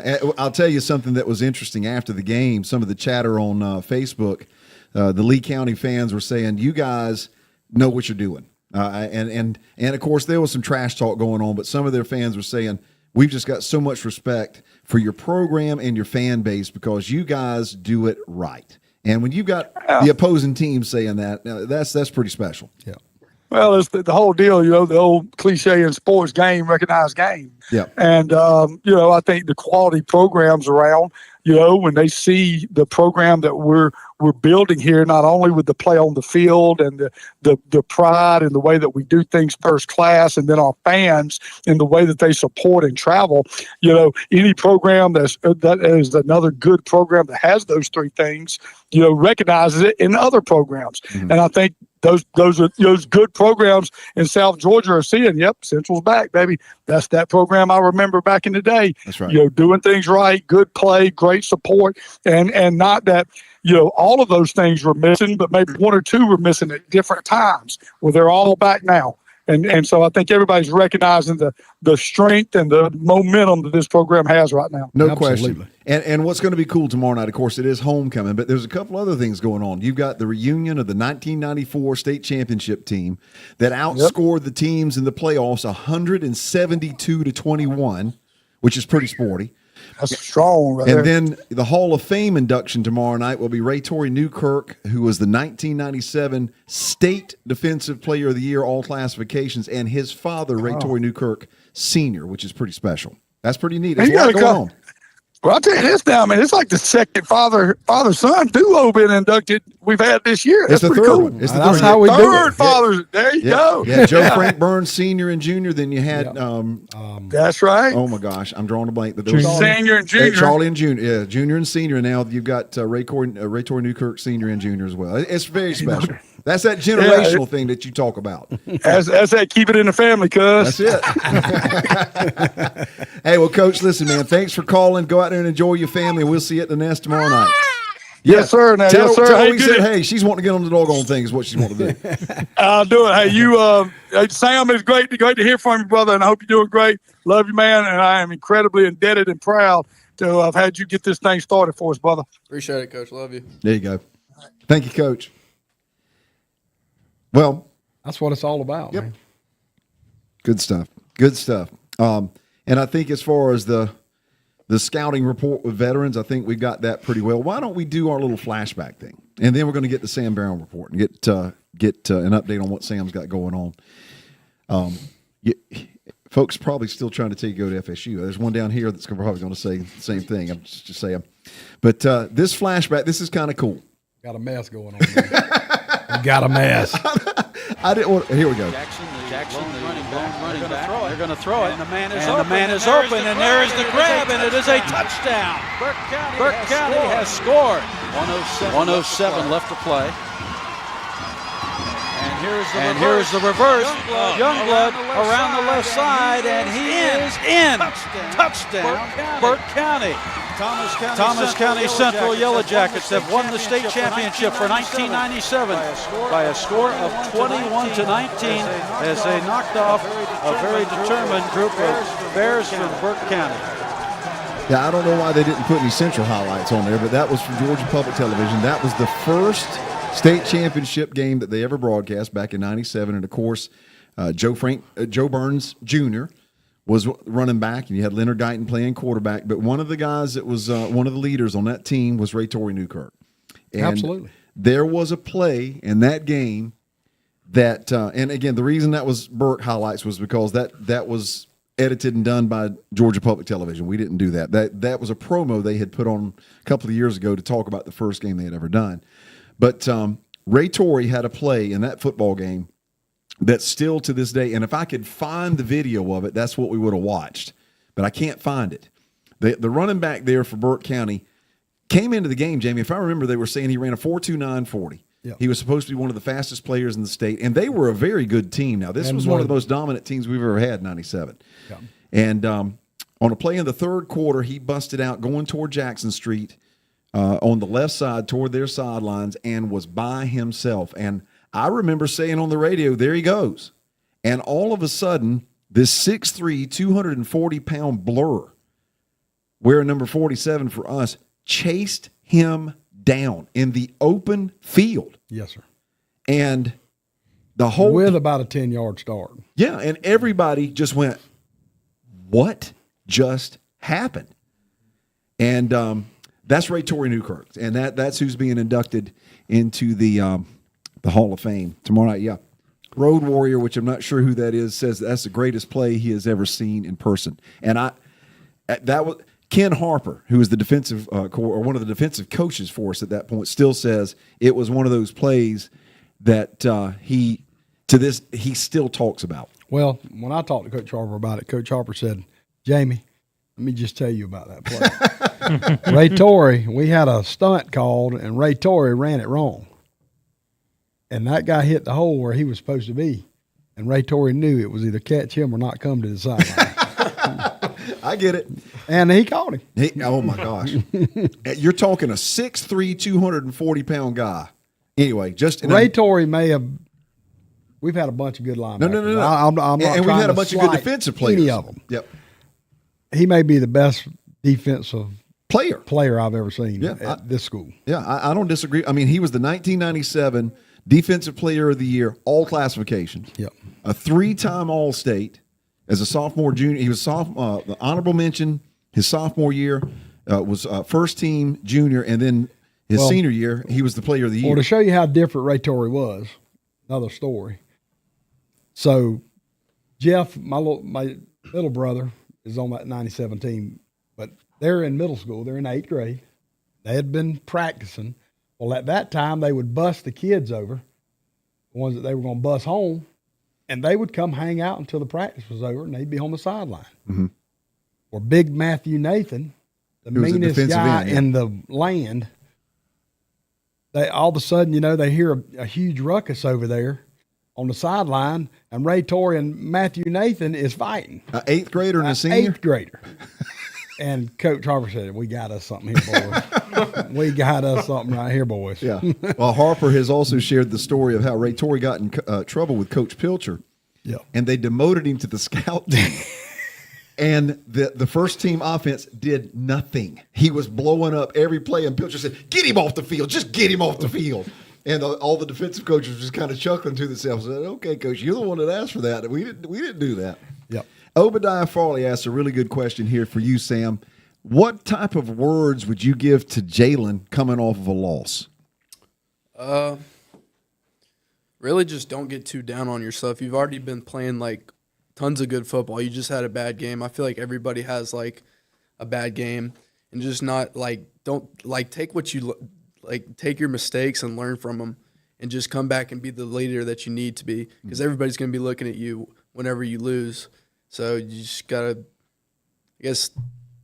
And I'll tell you something that was interesting after the game. Some of the chatter on Facebook, the Lee County fans were saying, "You guys know what you're doing," and of course there was some trash talk going on, but some of their fans were saying, "We've just got so much respect for your program and your fan base because you guys do it right." And when you've got the opposing team saying that, that's pretty special. Yeah. Well, it's the whole deal, the old cliche in sports, game, recognized game. Yeah. And, I think the quality programs around, when they see the program that we're building here, not only with the play on the field and the pride and the way that we do things first class, and then our fans and the way that they support and travel, any program that is another good program that has those 3 things, recognizes it in other programs. Mm-hmm. And I think those good programs in South Georgia are seeing, yep, Central's back, baby. That's that program I remember back in the day. That's right. Doing things right, good play, great support, and not that, all of those things were missing, but maybe 1 or 2 were missing at different times. Well, they're all back now. And so I think everybody's recognizing the strength and the momentum that this program has right now. No question. And what's going to be cool tomorrow night, of course, it is homecoming, but there's a couple other things going on. You've got the reunion of the 1994 state championship team that outscored the teams in the playoffs 172-21, which is pretty sporty. That's strong right there. And then the Hall of Fame induction tomorrow night will be Ray Torrey Newkirk, who was the 1997 State Defensive Player of the Year, all classifications, and his father, Ray Torrey Newkirk Sr., which is pretty special. That's pretty neat. There's a lot going on. Well, I'll tell you this now, man. It's like the second father-son duo been inducted we've had this year. That's It's the pretty third cool. one. It's the That's third how we do it. Third fathers. There you go. Yeah, Joe Frank Burns Sr. and Junior. Then you had, That's right. oh my gosh, I'm drawing a blank. But there was Senior and junior. Charlie and Junior. Yeah, Junior and Senior. And now you've got Ray Torrey Newkirk Senior and Junior as well. It's very special. That's that generational thing that you talk about. That's that. Keep it in the family, cuz. That's it. Hey, well, Coach, listen, man, thanks for calling. Go out there and enjoy your family, and we'll see you at the Nest tomorrow night. Yes, sir. Now, Tell yes, sir. her Hey, we said, hey, she's wanting to get on the doggone thing is what she's wanting to do. I'll do it. Hey, you, Sam, it's great to hear from you, brother, and I hope you're doing great. Love you, man, and I am incredibly indebted and proud to have had you get this thing started for us, brother. Appreciate it, Coach. Love you. There you go. Thank you, Coach. Well, That's what it's all about, man. good stuff. Good stuff. And I think as far as the scouting report with veterans, I think we got that pretty well. Why don't we do our little flashback thing, and then we're going to get the Sam Barron report and get an update on what Sam's got going on. Folks probably still trying to tell you to go to FSU. There's one down here that's probably going to say the same thing. I'm just saying. But this flashback, this is kind of cool. Got a mess going on there. We got a mess. I didn't want. Here we go. Jackson, the running back. They're going to throw it. And the man is open. And there is the grab, and it is a touchdown. Burke County has scored. 107 left to play. And here's the reverse. Youngblood around the left side, and he is in. Touchdown. Burke County. Thomas County Central Yellow Jackets have won the state championship for 1997 by a score of 21-19 as they knocked off a very determined group of Bears from Burke County. Yeah, I don't know why they didn't put any Central highlights on there, but that was from Georgia Public Television. That was the first state championship game that they ever broadcast back in '97, and of course, Joe Burns Jr. was running back, and you had Leonard Guyton playing quarterback. But one of the guys that was one of the leaders on that team was Ray Torrey Newkirk. And Absolutely. There was a play in that game that, and again, the reason that was Burke highlights was because that was edited and done by Georgia Public Television. We didn't do that. That was a promo they had put on a couple of years ago to talk about the first game they had ever done. But Ray Torrey had a play in that football game that's still to this day, and if I could find the video of it, that's what we would have watched. But I can't find it. The running back there for Burke County came into the game, Jamie. If I remember, they were saying he ran a 4.2940. Yep. He was supposed to be one of the fastest players in the state, and they were a very good team. Now, this was one of the most dominant teams we've ever had in '97. Yeah. And on a play in the third quarter, he busted out going toward Jackson Street on the left side toward their sidelines and was by himself. And I remember saying on the radio, there he goes. And all of a sudden, this 6'3", 240-pound blur, wearing number 47 for us, chased him down in the open field. Yes, sir. And the whole... With about a 10-yard start. Yeah, and everybody just went, what just happened? And that's Ray Torrey Newkirk, and that's who's being inducted into the Hall of Fame tomorrow night. Yeah, Road Warrior, which I'm not sure who that is, says that's the greatest play he has ever seen in person. And that was Ken Harper, who was the defensive or one of the defensive coaches for us at that point, still says it was one of those plays that he still talks about. Well, when I talked to Coach Harper about it, Coach Harper said, Jamie, let me just tell you about that play. Ray Torrey, we had a stunt called, and Ray Torrey ran it wrong. And that guy hit the hole where he was supposed to be. And Ray Torrey knew it was either catch him or not come to the sideline. I get it. And he caught him. Oh, my gosh. You're talking a 6'3", 240-pound guy. Anyway, Ray Torrey may have – we've had a bunch of good linebackers. No. I'm not and we've had a bunch of good defensive players. Any of them. Yep. He may be the best defensive player I've ever seen at this school. Yeah, I don't disagree. I mean, he was the 1997 Defensive Player of the Year, all classifications. Yep. A 3-time All-State as a sophomore, junior. He was the honorable mention his sophomore year, was first team junior, and then his senior year, he was the Player of the Year. Well, to show you how different Ray Torrey was, another story. So, Jeff, my little brother, is on that 97 team, but they're in middle school. They're in 8th grade. They had been practicing. Well, at that time, they would bus the kids over, the ones that they were going to bus home, and they would come hang out until the practice was over, and they'd be on the sideline. Mm-hmm. Or Big Matthew Nathan, the meanest guy in the land, they all of a sudden, you know, they hear a huge ruckus over there on the sideline, and Ray Torrey and Matthew Nathan is fighting. An 8th grader and a senior? 8th grader. And Coach Harper said, we got us something here, boys. We got us something right here, boys. Yeah. Well, Harper has also shared the story of how Ray Torrey got in trouble with Coach Pilcher. Yeah. And they demoted him to the scout team. And the first team offense did nothing. He was blowing up every play, and Pilcher said, get him off the field. Just get him off the field. And all the defensive coaches were just kind of chuckling to themselves. Said, okay, Coach, you're the one that asked for that. We didn't do that. Yep. Obadiah Farley asked a really good question here for you, Sam. What type of words would you give to Jalen coming off of a loss? Really just don't get too down on yourself. You've already been playing, like, tons of good football. You just had a bad game. I feel like everybody has, like, a bad game. And just not, like, don't, like, take what you, like, take your mistakes and learn from them and just come back and be the leader that you need to be, because everybody's going to be looking at you whenever you lose. So you just got to, I guess,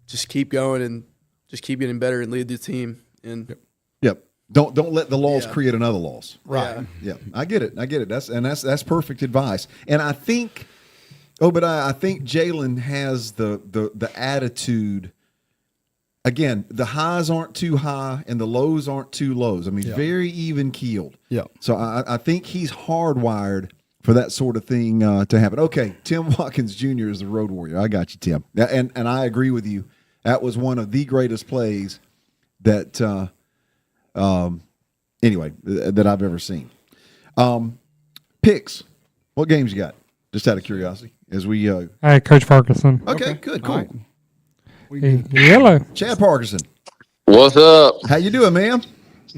just keep going and just keep getting better and lead the team. And Yep. Don't let the loss create another loss. Right. Yeah. I get it. That's perfect advice. And I think, Obadiah, I think Jalen has the attitude. Again, the highs aren't too high and the lows aren't too lows. I mean, very even keeled. Yeah. So I think he's hardwired for that sort of thing to happen. Okay, Tim Watkins Jr. is the road warrior. I got you, Tim. And I agree with you. That was one of the greatest plays that that I've ever seen. Picks. What games you got? Just out of curiosity. As we Hey, Coach Ferguson. Okay, good, cool. Right. Yellow. Chad Parkinson. What's up? How you doing, man?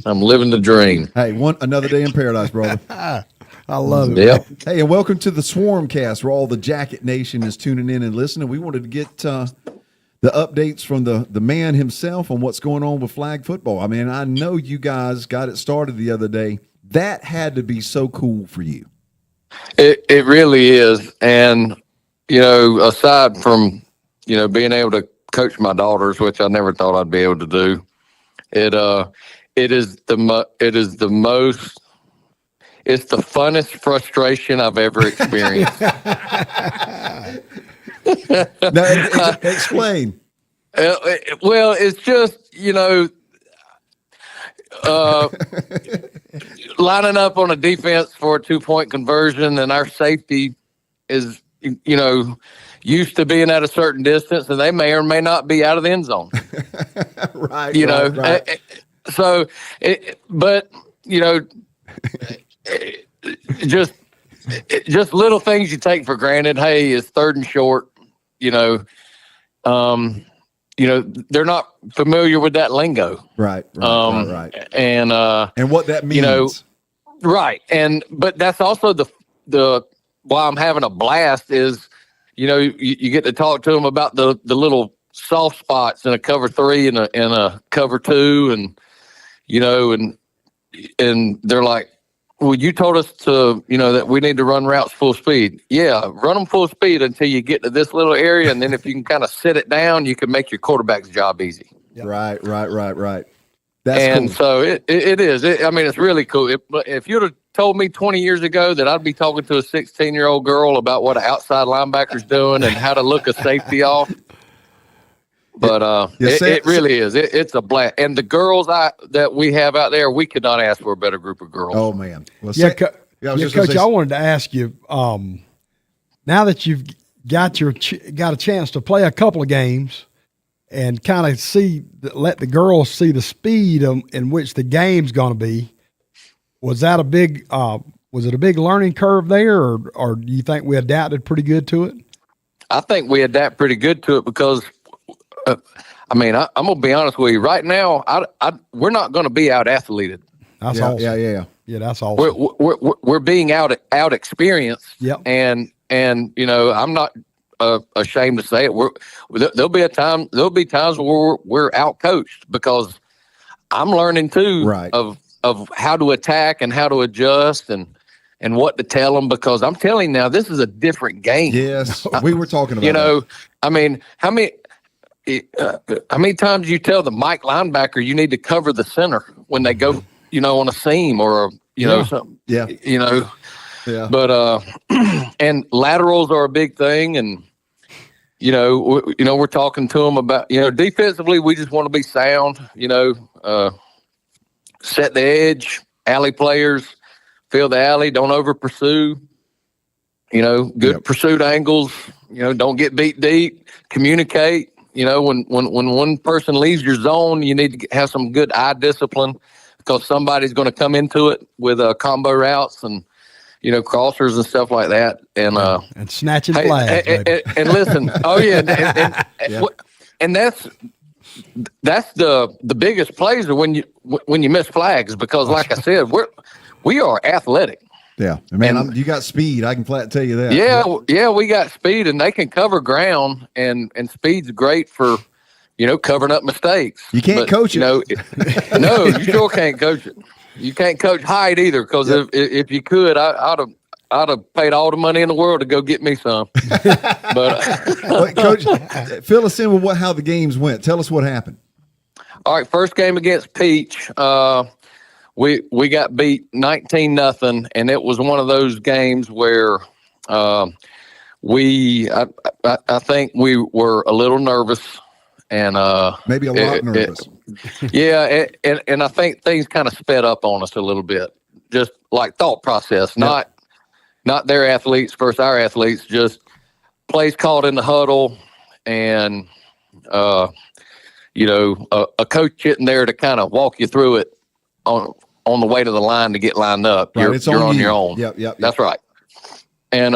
I'm living the dream. Hey, another day in paradise, brother. I love it. Yep. Hey, and welcome to the Swarmcast, where all the Jacket Nation is tuning in and listening. We wanted to get the updates from the man himself on what's going on with flag football. I mean, I know you guys got it started the other day. That had to be so cool for you. It really is. And, you know, aside from, you know, being able to coach my daughters, which I never thought I'd be able to do, it is the most. It's the funnest frustration I've ever experienced. Now, explain. Well, it's just, you know, lining up on a defense for a 2-point conversion, and our safety is, you know, used to being at a certain distance, and they may or may not be out of the end zone. Right. You know, right. So, but, you know, just little things you take for granted. Hey, it's 3rd and short. You know, they're not familiar with that lingo. Right. And what that means. You know, right. But that's also the why I'm having a blast is, you know, you get to talk to them about the little soft spots in a cover 3 and a cover 2, and you know, and they're like, well, you told us to, you know, that we need to run routes full speed. Yeah, run them full speed until you get to this little area, and then if you can kind of sit it down, you can make your quarterback's job easy. Yep. Right. That's and cool. So it is. I mean, it's really cool. If you'd have told me 20 years ago that I'd be talking to a 16-year-old girl about what an outside linebacker's doing and how to look a safety off. But it really is. It's a blast. And the girls that we have out there, we could not ask for a better group of girls. Oh, man. Well, Coach, I wanted to ask you, now that you've got a chance to play a couple of games and kind of let the girls see the speed in which the game's going to be, was it a big learning curve there, or do you think we adapted pretty good to it? I think we adapt pretty good to it because I mean, I'm gonna be honest with you. Right now, we're not going to be out athleted. That's awesome. Yeah. That's awesome. We're being out experienced. Yep. And you know, I'm not ashamed to say it. There'll be times where we're out coached because I'm learning too of how to attack and how to adjust and what to tell them, because I'm telling you now, this is a different game. Yes, we were talking about that. I mean, how many times you tell the Mike linebacker you need to cover the center when they go, on a seam or something. Yeah. Yeah. But and laterals are a big thing, and we're talking to them about defensively we just want to be sound. Set the edge, alley players, fill the alley, don't over pursue. Good pursuit angles. Don't get beat deep. Communicate. When one person leaves your zone, you need to have some good eye discipline, because somebody's going to come into it with combo routes and crossers and stuff like that, and snatching flags. And listen, and that's the biggest plays are when you miss flags, because like I said, we are athletic. Yeah, man, you got speed. I can flat tell you that. Yeah, we got speed, and they can cover ground, and speed's great for covering up mistakes. You can't coach it. No, you sure can't coach it. You can't coach height either, because if you could, I'd have paid all the money in the world to go get me some. But Coach, fill us in with how the games went. Tell us what happened. All right, first game against Peach, we got beat 19-0, and it was one of those games where I think we were a little nervous, and maybe a lot nervous. And I think things kind of sped up on us a little bit, just like thought process, not their athletes versus our athletes, just plays called in the huddle, and a coach sitting there to kind of walk you through it on the way to the line to get lined up. Right, You're on your own. Yep. That's right. And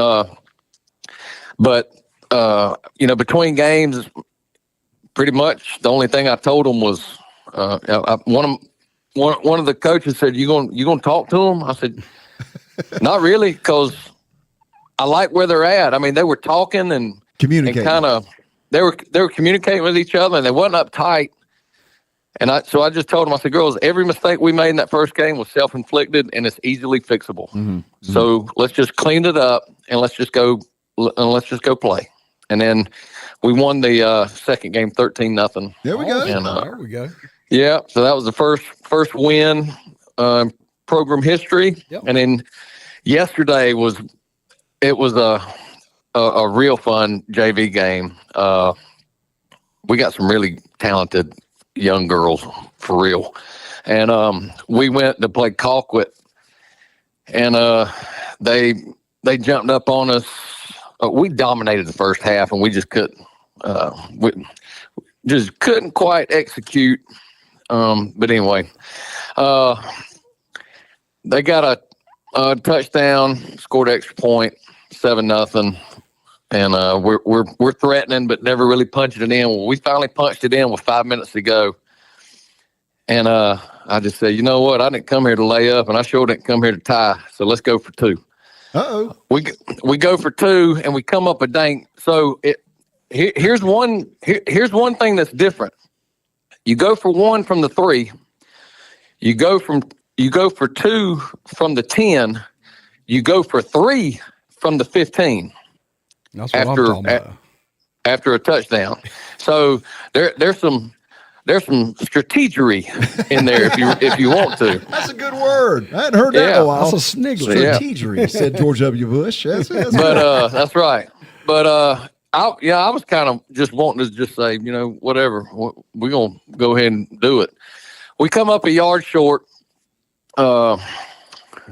between games, pretty much the only thing I told them was one of the coaches said, "You gonna talk to them?" I said, "Not really, because I like where they're at." I mean, they were talking and communicating, and kind of they were communicating with each other, and they wasn't uptight. And I just told them, I said, "Girls, every mistake we made in that first game was self-inflicted, and it's easily fixable. Mm-hmm. So let's just clean it up, and let's just go play." And then we won the second game 13-0. There we go. And, there we go. Yeah, so that was the first win program history. Yep. And then yesterday was a real fun JV game. We got some really talented young girls, for real. And we went to play Colquitt, and they jumped up on us. We dominated the first half, and we just couldn't quite execute. But anyway, they got a touchdown, scored extra point, 7-0, and we're threatening, but never really punching it in. Well, we finally punched it in with 5 minutes to go, and I just said, "You know what? I didn't come here to lay up, and I sure didn't come here to tie. So let's go for 2." Uh-oh. We go for 2, and we come up a dang. So here's one thing that's different. You go for 1 from the 3. You go for 2 from the 10. You go for 3 from the 15. That's what I'm talking about. After a touchdown. So there's some strategery in there if you want to. That's a good word. I hadn't heard that in a while. That's a snigler. Strategery, said George W. Bush. That's That's right. But I was kind of just wanting to just say, whatever, we're going to go ahead and do it. We come up a yard short, and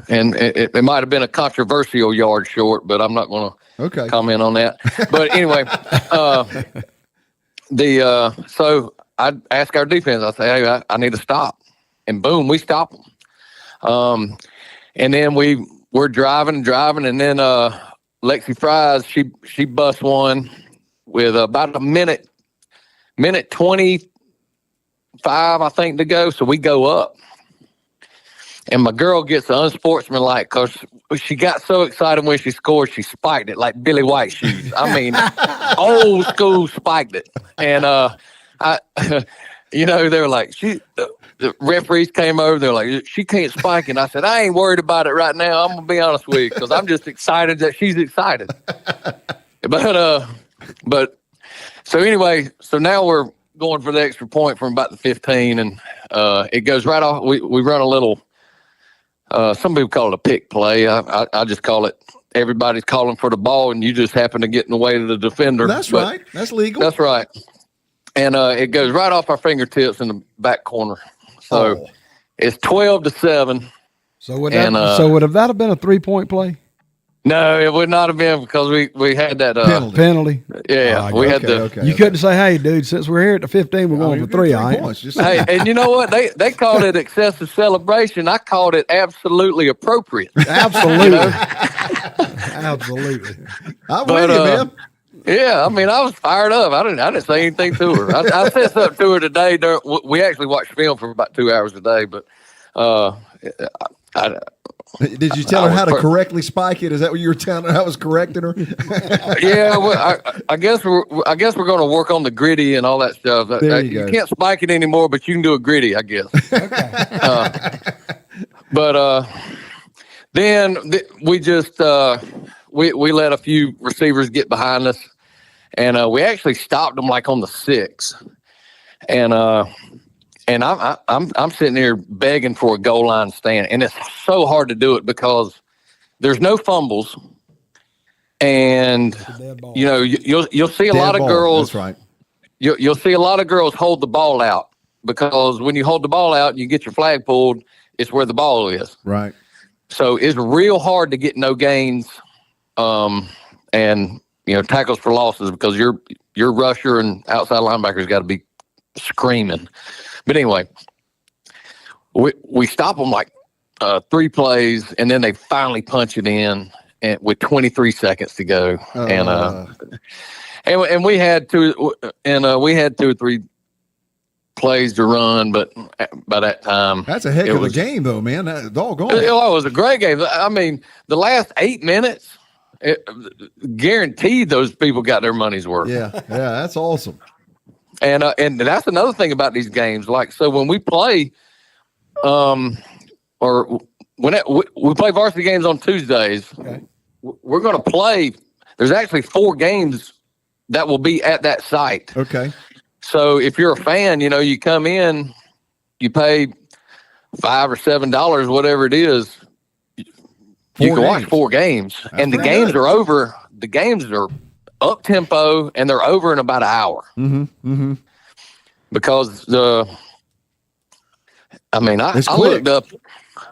it might have been a controversial yard short, but I'm not going to comment on that. But anyway, so I ask our defense, I say, "Hey, I need to stop." And boom, we stop them. And then we're driving, and then Lexi Fries, she busts one with about a minute 25, I think, to go. So we go up, and my girl gets unsportsmanlike because she got so excited when she scored, she spiked it like Billy White shoes. I mean, old school spiked it. And they were like, the referees came over. They're like, she can't spike. And I said, I ain't worried about it right now. I'm gonna be honest with you because I'm just excited that she's excited. But so anyway, so now we're going for the extra point from about the 15, and it goes right off. We run a little. Some people call it a pick play. I just call it. Everybody's calling for the ball, and you just happen to get in the way of the defender. That's right. That's legal. That's right. And it goes right off our fingertips in the back corner. So it's 12-7. So would that have been a 3-point play? No, it would not have been because we had that penalty. Yeah, we had the. You couldn't say, "Hey, dude, since we're here at the 15, we're going for 3." Hey, and you know what? They called it excessive celebration. I called it absolutely appropriate. Absolutely, absolutely. I'm with you, man. Yeah, I mean, I was fired up. I didn't say anything to her. I said something to her today. We actually watched film for about 2 hours a day, but did you tell her how to correctly spike it? Is that what you were telling her? I was correcting her. Yeah, well, I guess we're going to work on the gritty and all that stuff. You can't spike it anymore, but you can do a gritty, I guess. Okay. But then we just we let a few receivers get behind us, and we actually stopped them like on the 6, and I'm sitting here begging for a goal line stand, and it's so hard to do it because there's no fumbles, and you'll see a lot of girls. That's right. You'll see a lot of girls hold the ball out because when you hold the ball out and you get your flag pulled, it's where the ball is. Right. So it's real hard to get no gains, and tackles for losses because your rusher and outside linebackers got to be screaming. But anyway, we stop them like 3 plays, and then they finally punch it in with 23 seconds to go, and we had 2 or 3 plays to run, but by that time, that's a heck of a game, though, man. That doggone. It was a great game. I mean, the last 8 minutes, guaranteed those people got their money's worth. Yeah, that's awesome. And that's another thing about these games. Like, so when we play, or when we play varsity games on Tuesdays, we're going to play. There's actually 4 games that will be at that site. Okay. So if you're a fan, you come in, you pay $5 or $7, whatever it is. You can watch 4 games, and the games are over. The games are up tempo, and they're over in about an hour. Mm-hmm. Mm-hmm. Because I looked up.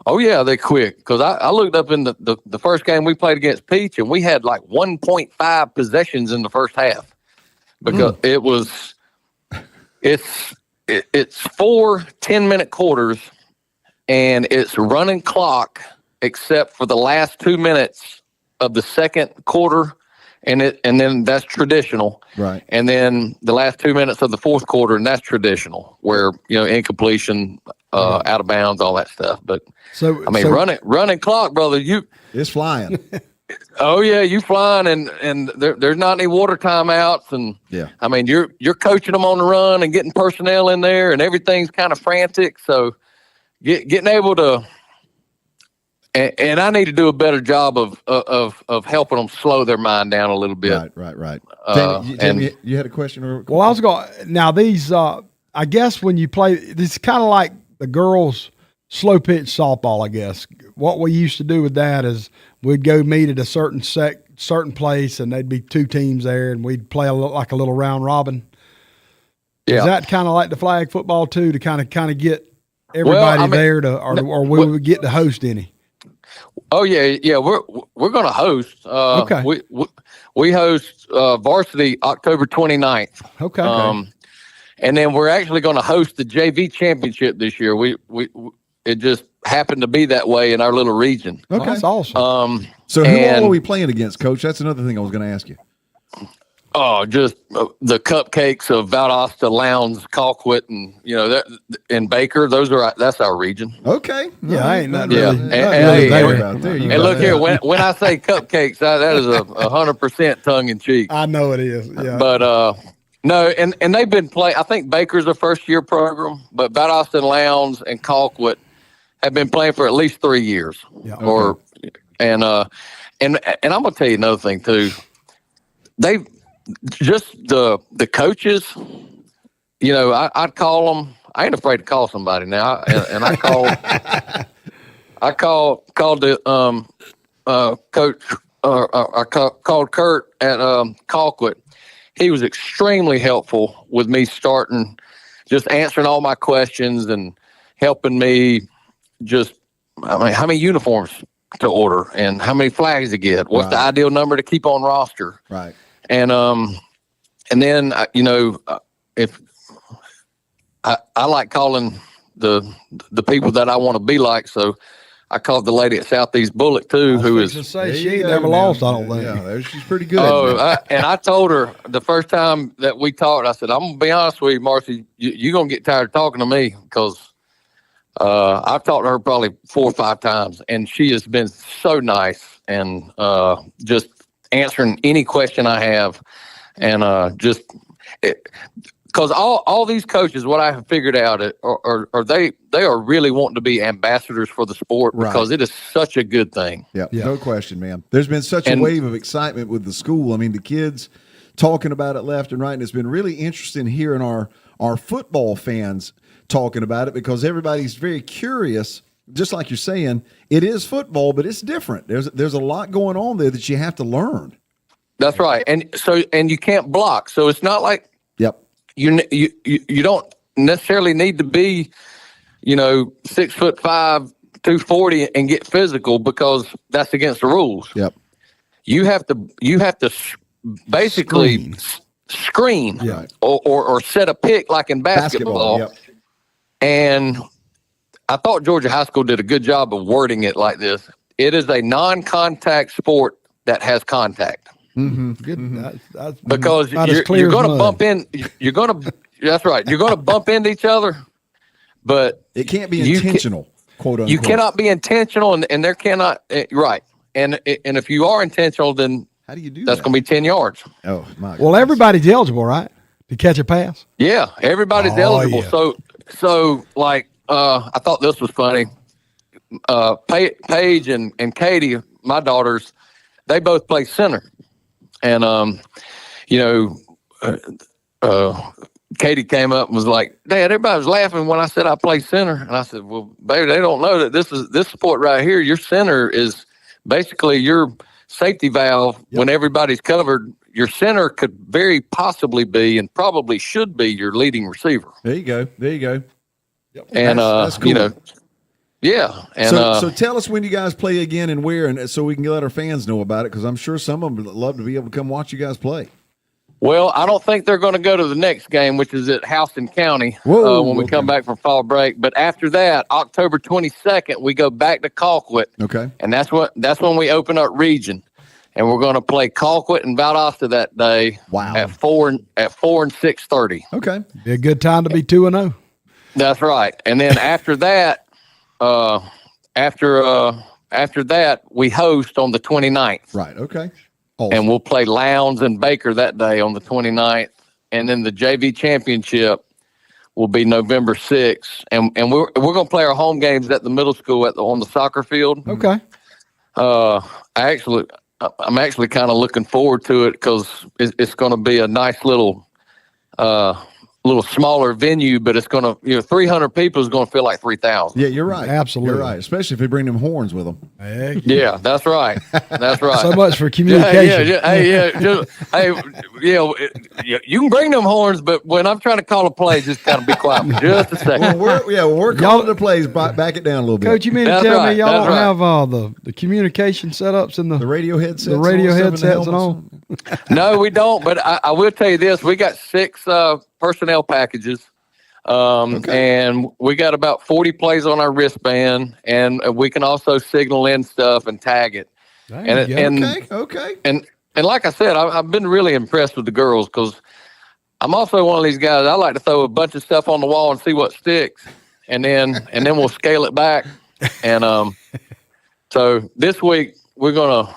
Oh yeah, they're quick. Because I looked up in the first game we played against Peach, and we had like 1.5 possessions in the first half because it's 4 10-minute quarters, and it's running clock except for the last 2 minutes of the second quarter. And then that's traditional, right? And then the last 2 minutes of the fourth quarter, and that's traditional, where incompletion, out of bounds, all that stuff. But running clock, brother, it's flying. Oh yeah, you flying, and there's not any water timeouts, and I mean you're coaching them on the run and getting personnel in there, and everything's kind of frantic. So getting able to. And I need to do a better job of helping them slow their mind down a little bit. Right. Jamie, you had a question? Well, I was going now. These, I guess, when you play, this is kind of like the girls' slow pitch softball. I guess what we used to do with that is we'd go meet at a certain place, and there'd be 2 teams there, and we'd play like a little round robin. Yeah. Is that kind of like the flag football too, to kind of get everybody there to, or we would get to host any? Oh yeah. We're going to host. Okay. We host varsity October 29th. Okay. And then we're actually going to host the JV championship this year. It just happened to be that way in our little region. Okay, that's awesome. So who all are we playing against, Coach? That's another thing I was going to ask you. just the cupcakes of Valdosta, Lowndes, Colquitt, and and Baker. That's our region. Okay. Yeah, I ain't nothing Yeah, really. and, nothing and, really hey, there. and look here, when I say cupcakes, that is 100% tongue in cheek. I know it is. Yeah. But no, and they've been playing. I think Baker's a first year program, but Valdosta, Lowndes, and Colquitt have been playing for at least 3 years. Yeah. And I'm gonna tell you another thing too. They just the coaches. I'd call them. I ain't afraid to call somebody now, and I called the coach. I called Kurt at Colquitt. He was extremely helpful with me starting, just answering all my questions and helping me. How many uniforms to order and how many flags to get? What's the ideal number to keep on roster? Right. And then if I like calling the people that I want to be like, so I called the lady at Southeast Bullock too, who is. She ain't never lost. I don't think. Yeah, she's pretty good. And I told her the first time that we talked, I said, I'm gonna be honest with you, Marcy, you're gonna get tired of talking to me because I've talked to her probably 4 or 5 times, and she has been so nice and just answering any question I have, and because all these coaches, what I have figured out are they are really wanting to be ambassadors for the sport because it is such a good thing. Yeah, no question, man. There's been such a wave of excitement with the school. I mean, the kids talking about it left and right, and it's been really interesting hearing our football fans talking about it because everybody's very curious. Just like you're saying, it is football, but it's different. There's a lot going on there that you have to learn. That's right, and you can't block, so it's not like you don't necessarily need to be 6'5", 240 and get physical because that's against the rules. Yep. You have to basically screen or set a pick like in basketball. Yep. And I thought Georgia High School did a good job of wording it like this. It is a non-contact sport that has contact. Mm-hmm. Good. Mm-hmm. That's because you're going to bump in. That's right. You're going to bump into each other, but it can't be intentional. Quote unquote. You cannot be intentional, and there cannot. Right. And if you are intentional, then how do you do that's going to be 10 yards. Oh my! Well, everybody's eligible, right, to catch a pass? Yeah, everybody's eligible. Yeah. So like I thought this was funny. Paige and Katie, my daughters, they both play center. And, Katie came up and was like, Dad, everybody was laughing when I said I play center. And I said, well, baby, they don't know that this sport right here, your center is basically your safety valve. Yep. When everybody's covered. Your center could very possibly be and probably should be your leading receiver. There you go. Yep. And, that's cool. Yeah. And so tell us when you guys play again and where, and so we can let our fans know about it, because I'm sure some of them would love to be able to come watch you guys play. Well, I don't think they're going to go to the next game, which is at Houston County when we come back from fall break. But after that, October 22nd, we go back to Colquitt. Okay. And that's when we open up region. And we're going to play Colquitt and Valdosta that day. Wow. At 4 and 6:30. Okay. Be a good time to be 2-0. That's right. And then after that, after that, we host on the 29th. Right. Okay. Awesome. And we'll play Lowndes and Baker that day on the 29th. And then the JV championship will be November 6th. And we're going to play our home games at the middle school on the soccer field. Okay. I'm actually kind of looking forward to it because it's going to be a nice little smaller venue, but it's going to, 300 people is going to feel like 3,000. Yeah, you're right. Absolutely. You're right. Especially if they bring them horns with them. Yeah, that's right. That's right. So much for communication. You can bring them horns, but when I'm trying to call a play, just kind of be quiet for just a second. We're calling the plays. Back it down a little bit. Coach, you mean to tell me y'all don't have the communication setups and the radio headsets, and all? No, we don't. But I will tell you this: we got 6 personnel packages, and we got about 40 plays on our wristband, and we can also signal in stuff and tag it. Okay. like I said, I've been really impressed with the girls because I'm also one of these guys. I like to throw a bunch of stuff on the wall and see what sticks, and then we'll scale it back. And so this week we're gonna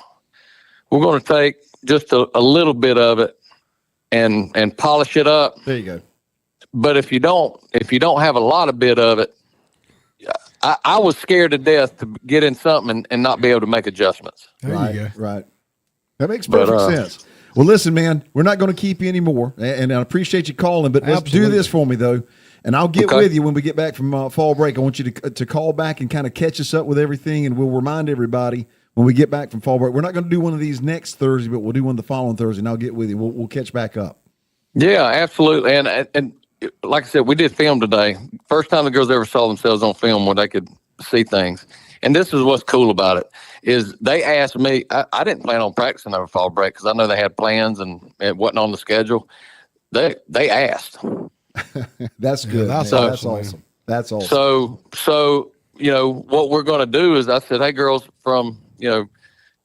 take just a little bit of it and polish it up. There you go. But if you don't have a lot of bit of it, I was scared to death to get in something and not be able to make adjustments. There you go. Right. That makes perfect sense. Well, listen, man, we're not going to keep you anymore, and I appreciate you calling, but let's do this for me, though, and I'll get with you when we get back from fall break. I want you to call back and kind of catch us up with everything, and we'll remind everybody when we get back from fall break. We're not going to do one of these next Thursday, but we'll do one the following Thursday, and I'll get with you. We'll catch back up. Yeah, absolutely, and like I said, we did film today. First time the girls ever saw themselves on film where they could see things. And this is what's cool about it is they asked me, I didn't plan on practicing over fall break because I know they had plans and it wasn't on the schedule. They asked. That's good. That's awesome. That's awesome. So, what we're going to do is I said, hey, girls, from,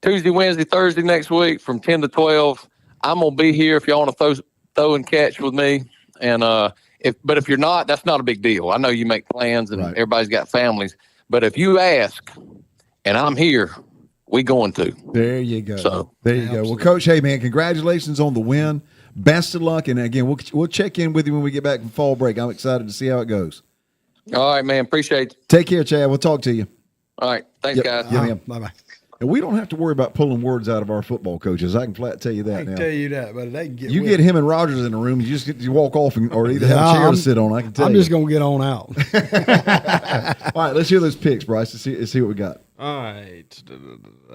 Tuesday, Wednesday, Thursday next week from 10 to 12, I'm going to be here if y'all want to throw and catch with me. And if you're not, that's not a big deal. I know you make plans and everybody's got families. But if you ask and I'm here, we going to. There you go. So there you go. Well, Coach, hey, man, congratulations on the win. Best of luck. And again, we'll check in with you when we get back from fall break. I'm excited to see how it goes. All right, man. Appreciate it. Take care, Chad. We'll talk to you. All right. Thanks, guys. Yeah, bye-bye. And we don't have to worry about pulling words out of our football coaches. I can flat tell you that I now. can tell you that, but they can get you get him and Rogers in the room, you walk off or either have a chair to sit on. I can tell I'm you. just going to get on out. All right, let's hear those picks, Bryce, to see what we got. All right.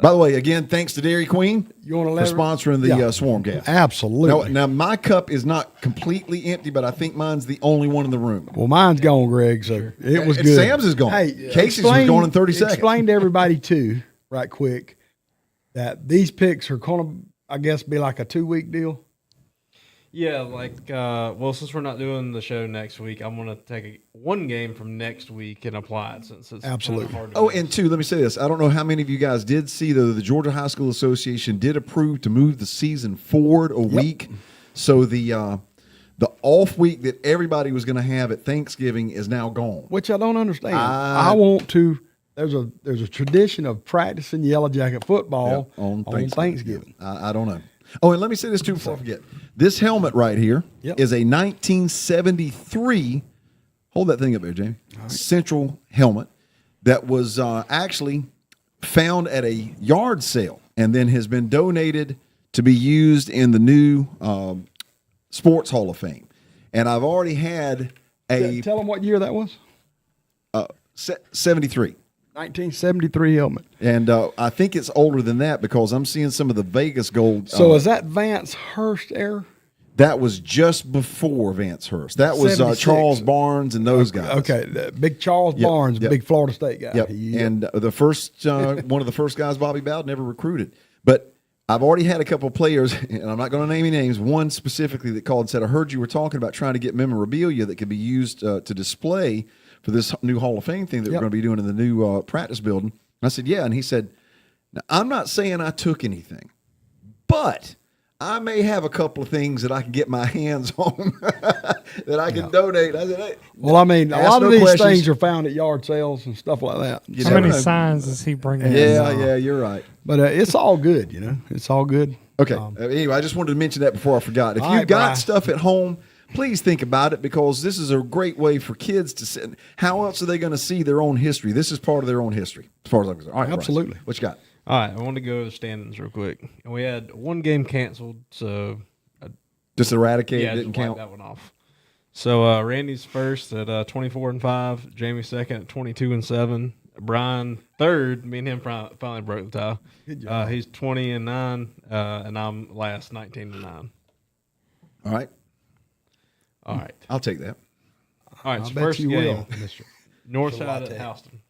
By the way, again, thanks to Dairy Queen for sponsoring the Swarmcast. Absolutely. Now, my cup is not completely empty, but I think mine's the only one in the room. Well, mine's gone, Greg, so it was good. Sam's is gone. Hey, Casey's was going in 30 seconds. Explain to everybody, too, right quick, that these picks are going to, I guess, be like a 2-week deal. Yeah, since we're not doing the show next week, I'm going to take one game from next week and apply it since it's absolutely hard to miss. And two, let me say this. I don't know how many of you guys did see, though, the Georgia High School Association did approve to move the season forward a week. So the off week that everybody was going to have at Thanksgiving is now gone. Which I don't understand. I want to. There's a tradition of practicing Yellow Jacket football on Thanksgiving. I don't know. Oh, and let me say this too before I forget. This helmet right here is a 1973. Hold that thing up there, Jamie. Right. Central helmet that was actually found at a yard sale and then has been donated to be used in the new Sports Hall of Fame. And I've already had a. Tell them what year that was. 73. 1973 helmet. And I think it's older than that because I'm seeing some of the Vegas gold. So is that Vance Hurst era? That was just before Vance Hurst. That was Charles Barnes and those guys. Okay, big Charles Barnes, big Florida State guy. Yep. And the first one of the first guys Bobby Bowden never recruited. But I've already had a couple of players, and I'm not going to name any names, one specifically that called and said, I heard you were talking about trying to get memorabilia that could be used to display for this new Hall of Fame thing that we're going to be doing in the new practice building. And I said, yeah. And he said, now, I'm not saying I took anything, but I may have a couple of things that I can get my hands on that I can donate. I said, hey, well, I mean, a lot of these things are found at yard sales and stuff like that. How many signs does he bring in? Yeah, you're right. But it's all good, It's all good. Okay. Anyway, I just wanted to mention that before I forgot. If you've got stuff at home, please think about it because this is a great way for kids to see. How else are they going to see their own history? This is part of their own history, as far as I'm concerned. All right, absolutely. Bryce, what you got? All right, I want to go to the standings real quick. And we had one game canceled, so just eradicate. Yeah, didn't just count that one off. So Randy's first at 24-5, Jamie second at 22-7, Brian third. Me and him finally broke the tie. Good job. He's 20-9, and I'm last 19-9. All right. All right. I'll take that. All right. I So bet first you game, will, Mr. Northside at Houston.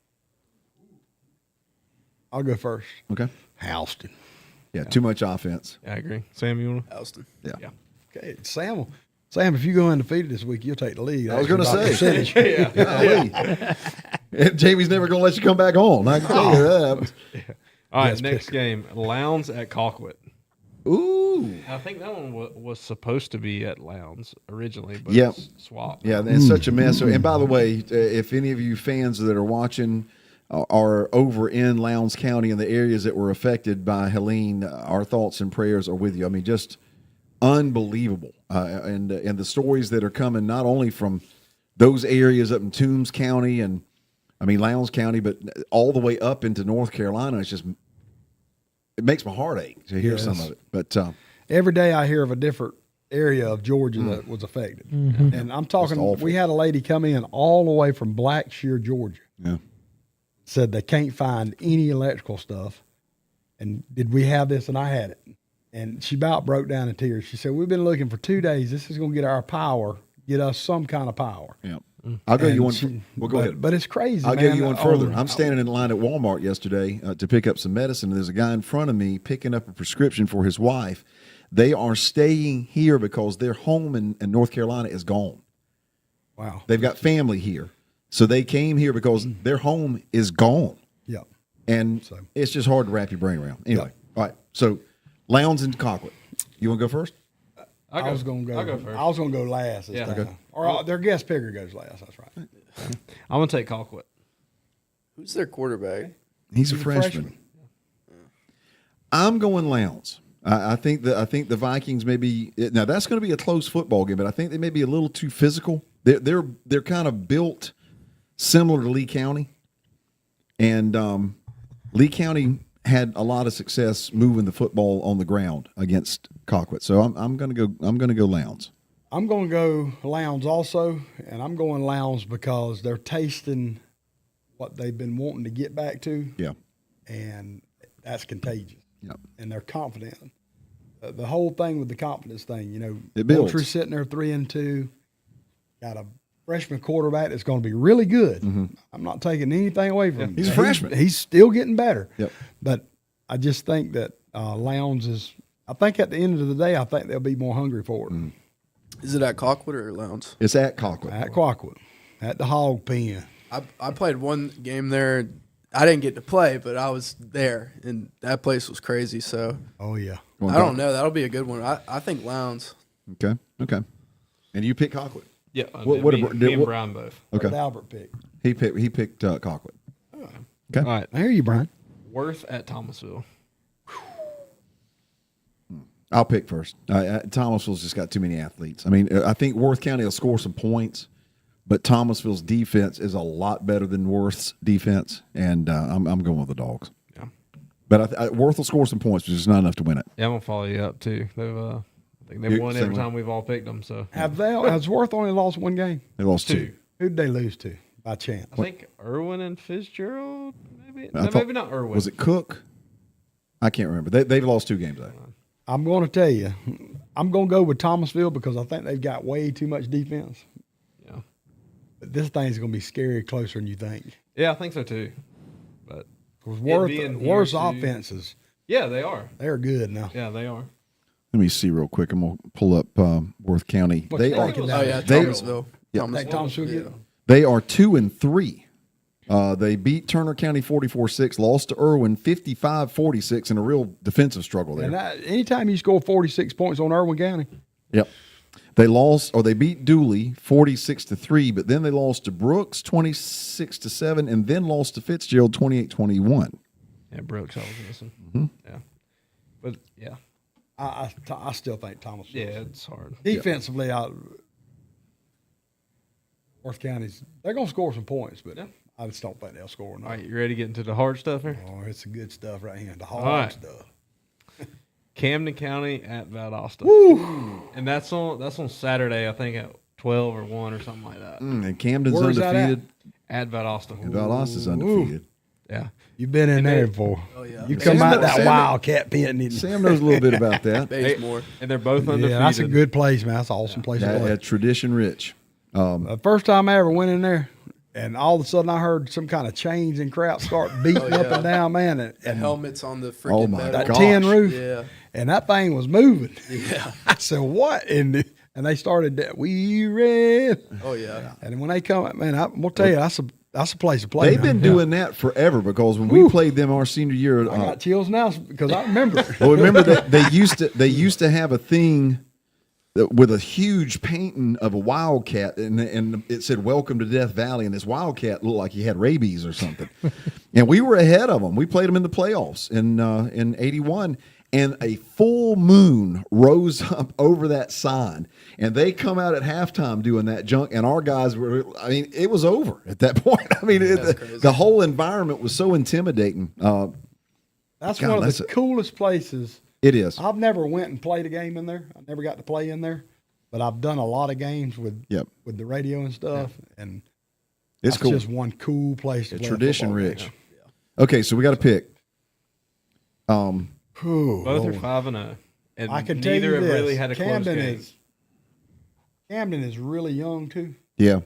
I'll go first. Okay. Houston. Yeah, too much offense. Yeah, I agree. Sam, you want to? Houston. Yeah. Okay, Sam, if you go undefeated this week, you'll take the lead. I was going to say. Jamie's never going to let you come back on. I can tell you that. All right, next game, Lowndes at Colquitt. Ooh. I think that one was supposed to be at Lowndes originally, but Yep. it's swapped. Yeah, it's such a mess. So, and by the way, if any of you fans that are watching are over in Lowndes County and the areas that were affected by Helene, our thoughts and prayers are with you. I mean, just unbelievable. And the stories that are coming not only from those areas up in Toombs County and, I mean, Lowndes County, but all the way up into North Carolina, it makes my heart ache to hear some of it. But every day I hear of a different area of Georgia that was affected. And I'm talking, we had a lady come in all the way from Blackshear, Georgia. Yeah. Said they can't find any electrical stuff. And did we have this? And I had it. And she about broke down in tears. She said, we've been looking for 2 days. This is going to get our power, get us some kind of power. Yeah. I'll go you one. Well, go ahead. But it's crazy. I'll man. give you one further. I'm standing in line at Walmart yesterday to pick up some medicine, and there's a guy in front of me picking up a prescription for his wife. They are staying here because their home in North Carolina is gone. Wow. They've got family here. So they came here because their home is gone. Yeah. And it's just hard to wrap your brain around. Anyway, all right. So Lowndes and Colquitt. You want to go first? I was going to go. I'll go first. I was going to go last this time. Okay. Or their guest picker goes last. That's right. I'm going to take Colquitt. Who's their quarterback? He's a freshman. I'm going Lowndes. I think the Vikings may be now. That's going to be a close football game, but I think they may be a little too physical. They're kind of built similar to Lee County, and Lee County had a lot of success moving the football on the ground against Colquitt. So I'm going to go Lowndes. I'm going to go Lowndes also, and I'm going Lowndes because they're tasting what they've been wanting to get back to. Yeah, and that's contagious. Yeah, and they're confident. The whole thing with the confidence thing, you know, it builds. Moultrie's sitting there 3-2, got a freshman quarterback that's going to be really good. I'm not taking anything away from him. He's a freshman. He's still getting better. Yep. But I just think that Lowndes is. I think at the end of the day, I think they'll be more hungry for it. Is it at Colquitt or Lowndes? It's at Colquitt. At Colquitt, at the Hog Pen. I played one game there. I didn't get to play, but I was there, and that place was crazy. So, oh yeah, I don't know. That'll be a good one. I think Lowndes. Okay. And you pick Colquitt. Yeah. Me and Brian both. Okay. Albert picked. He picked Colquitt. Okay. All right. I hear you, Brian. Worth at Thomasville. I'll pick first. Thomasville's just got too many athletes. I mean, I think Worth County will score some points, but Thomasville's defense is a lot better than Worth's defense, and I'm going with the Dogs. Yeah. But Worth will score some points, but it's not enough to win it. Yeah, I'm gonna follow you up too. I think they've won every time we've all picked them. So Has Worth only lost one game? They lost two. Who'd they lose to by chance? I think Irwin and Fitzgerald. Maybe maybe not Irwin. Was it Cook? I can't remember. They've lost 2 games though. I'm going to tell you, I'm going to go with Thomasville because I think they've got way too much defense. Yeah. But this thing's going to be scary closer than you think. Yeah, I think so too. But Worth's offenses. Yeah, they are. They're good now. Yeah, they are. Let me see real quick. I'm going to pull up Worth County. What's Thomasville. Thomasville. They are 2-3. They beat Turner County 44-6, lost to Irwin 55-46 in a real defensive struggle there. And anytime you score 46 points on Irwin County. Yep. They beat Dooley 46-3, but then they lost to Brooks 26-7, and then lost to Fitzgerald 28-21. Yeah, Brooks, I was missing. Yeah. But yeah. I still think Thomasville. Yeah, it's hard. Defensively, Worth County's, they're going to score some points, but I just don't think they'll score enough. All right, you ready to get into the hard stuff here? Oh, it's the good stuff right here. The hard stuff. Camden County at Valdosta. Woo! And that's on Saturday, I think at 12 or 1 or something like that. And Camden's Where's undefeated. At Valdosta. And Valdosta's undefeated. Yeah. You've been in there before. Oh, yeah. You come out that Wildcat pit. Sam knows a little bit about that. Bazemore. And they're both undefeated. Yeah, that's a good place, man. That's an awesome place to play. Tradition rich. The first time I ever went in there, and all of a sudden I heard some kind of chains and crap start beating up and down, man. And helmets on the freaking metal. that tin roof. Yeah. And that thing was moving. Yeah. I said, what? And they started that, we ran. Oh, yeah. And when they come, man, I'm going to tell you, that's a place to play. They've been doing that forever because when we played them our senior year, I got chills now because I remember. well, remember that they used to have a thing with a huge painting of a wildcat, and it said "Welcome to Death Valley," and this wildcat looked like he had rabies or something. And we were ahead of them. We played them in the playoffs in '81, and a full moon rose up over that sign, and they come out at halftime doing that junk, and our guys were. I mean, it was over at that point. I mean, the whole environment was so intimidating. That's one of the coolest places. It is. I've never went and played a game in there. I never got to play in there, but I've done a lot of games with the radio and stuff, and it's cool. Just one cool place to play. Tradition rich. Yeah. Okay, so we got to pick. Both are 5-0, and I can tell you neither have this, really had a close game. Camden is really young too. Yeah,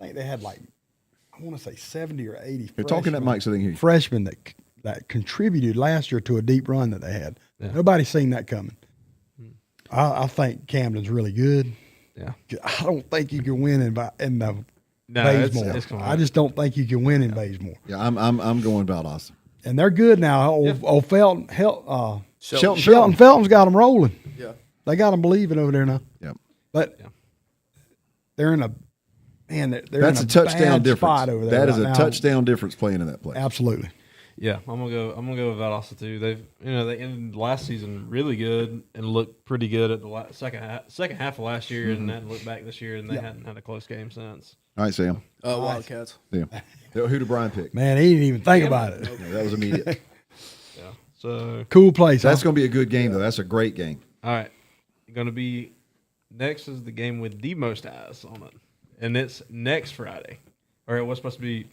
I think they had I want to say 70 or 80. You're talking that mic so they can hear you. Freshmen that contributed last year to a deep run that they had. Yeah. Nobody's seen that coming. I think Camden's really good. Yeah, I don't think you can win in Bazemore. I just don't think you can win in Bazemore. Yeah, I'm going Valdosta. And they're good now. Old Shelton Felton's got them rolling. Yeah, they got them believing over there now. Yeah, but they're in a they're that's in a touchdown difference. Spot over there that is a now. touchdown difference playing in that place. Absolutely. Yeah, I'm gonna go with Valdosta too. They ended last season really good and looked pretty good at the second half of last year, and then looked back this year, and they hadn't had a close game since. All right, Sam. Wildcats. Yeah. Who did Brian pick? Man, he didn't even think about it. Yeah, that was immediate. Yeah. So cool place. That's going to be a good game, though. That's a great game. All right. Going to be next is the game with the most eyes on it, and it's next Friday, or it was supposed to be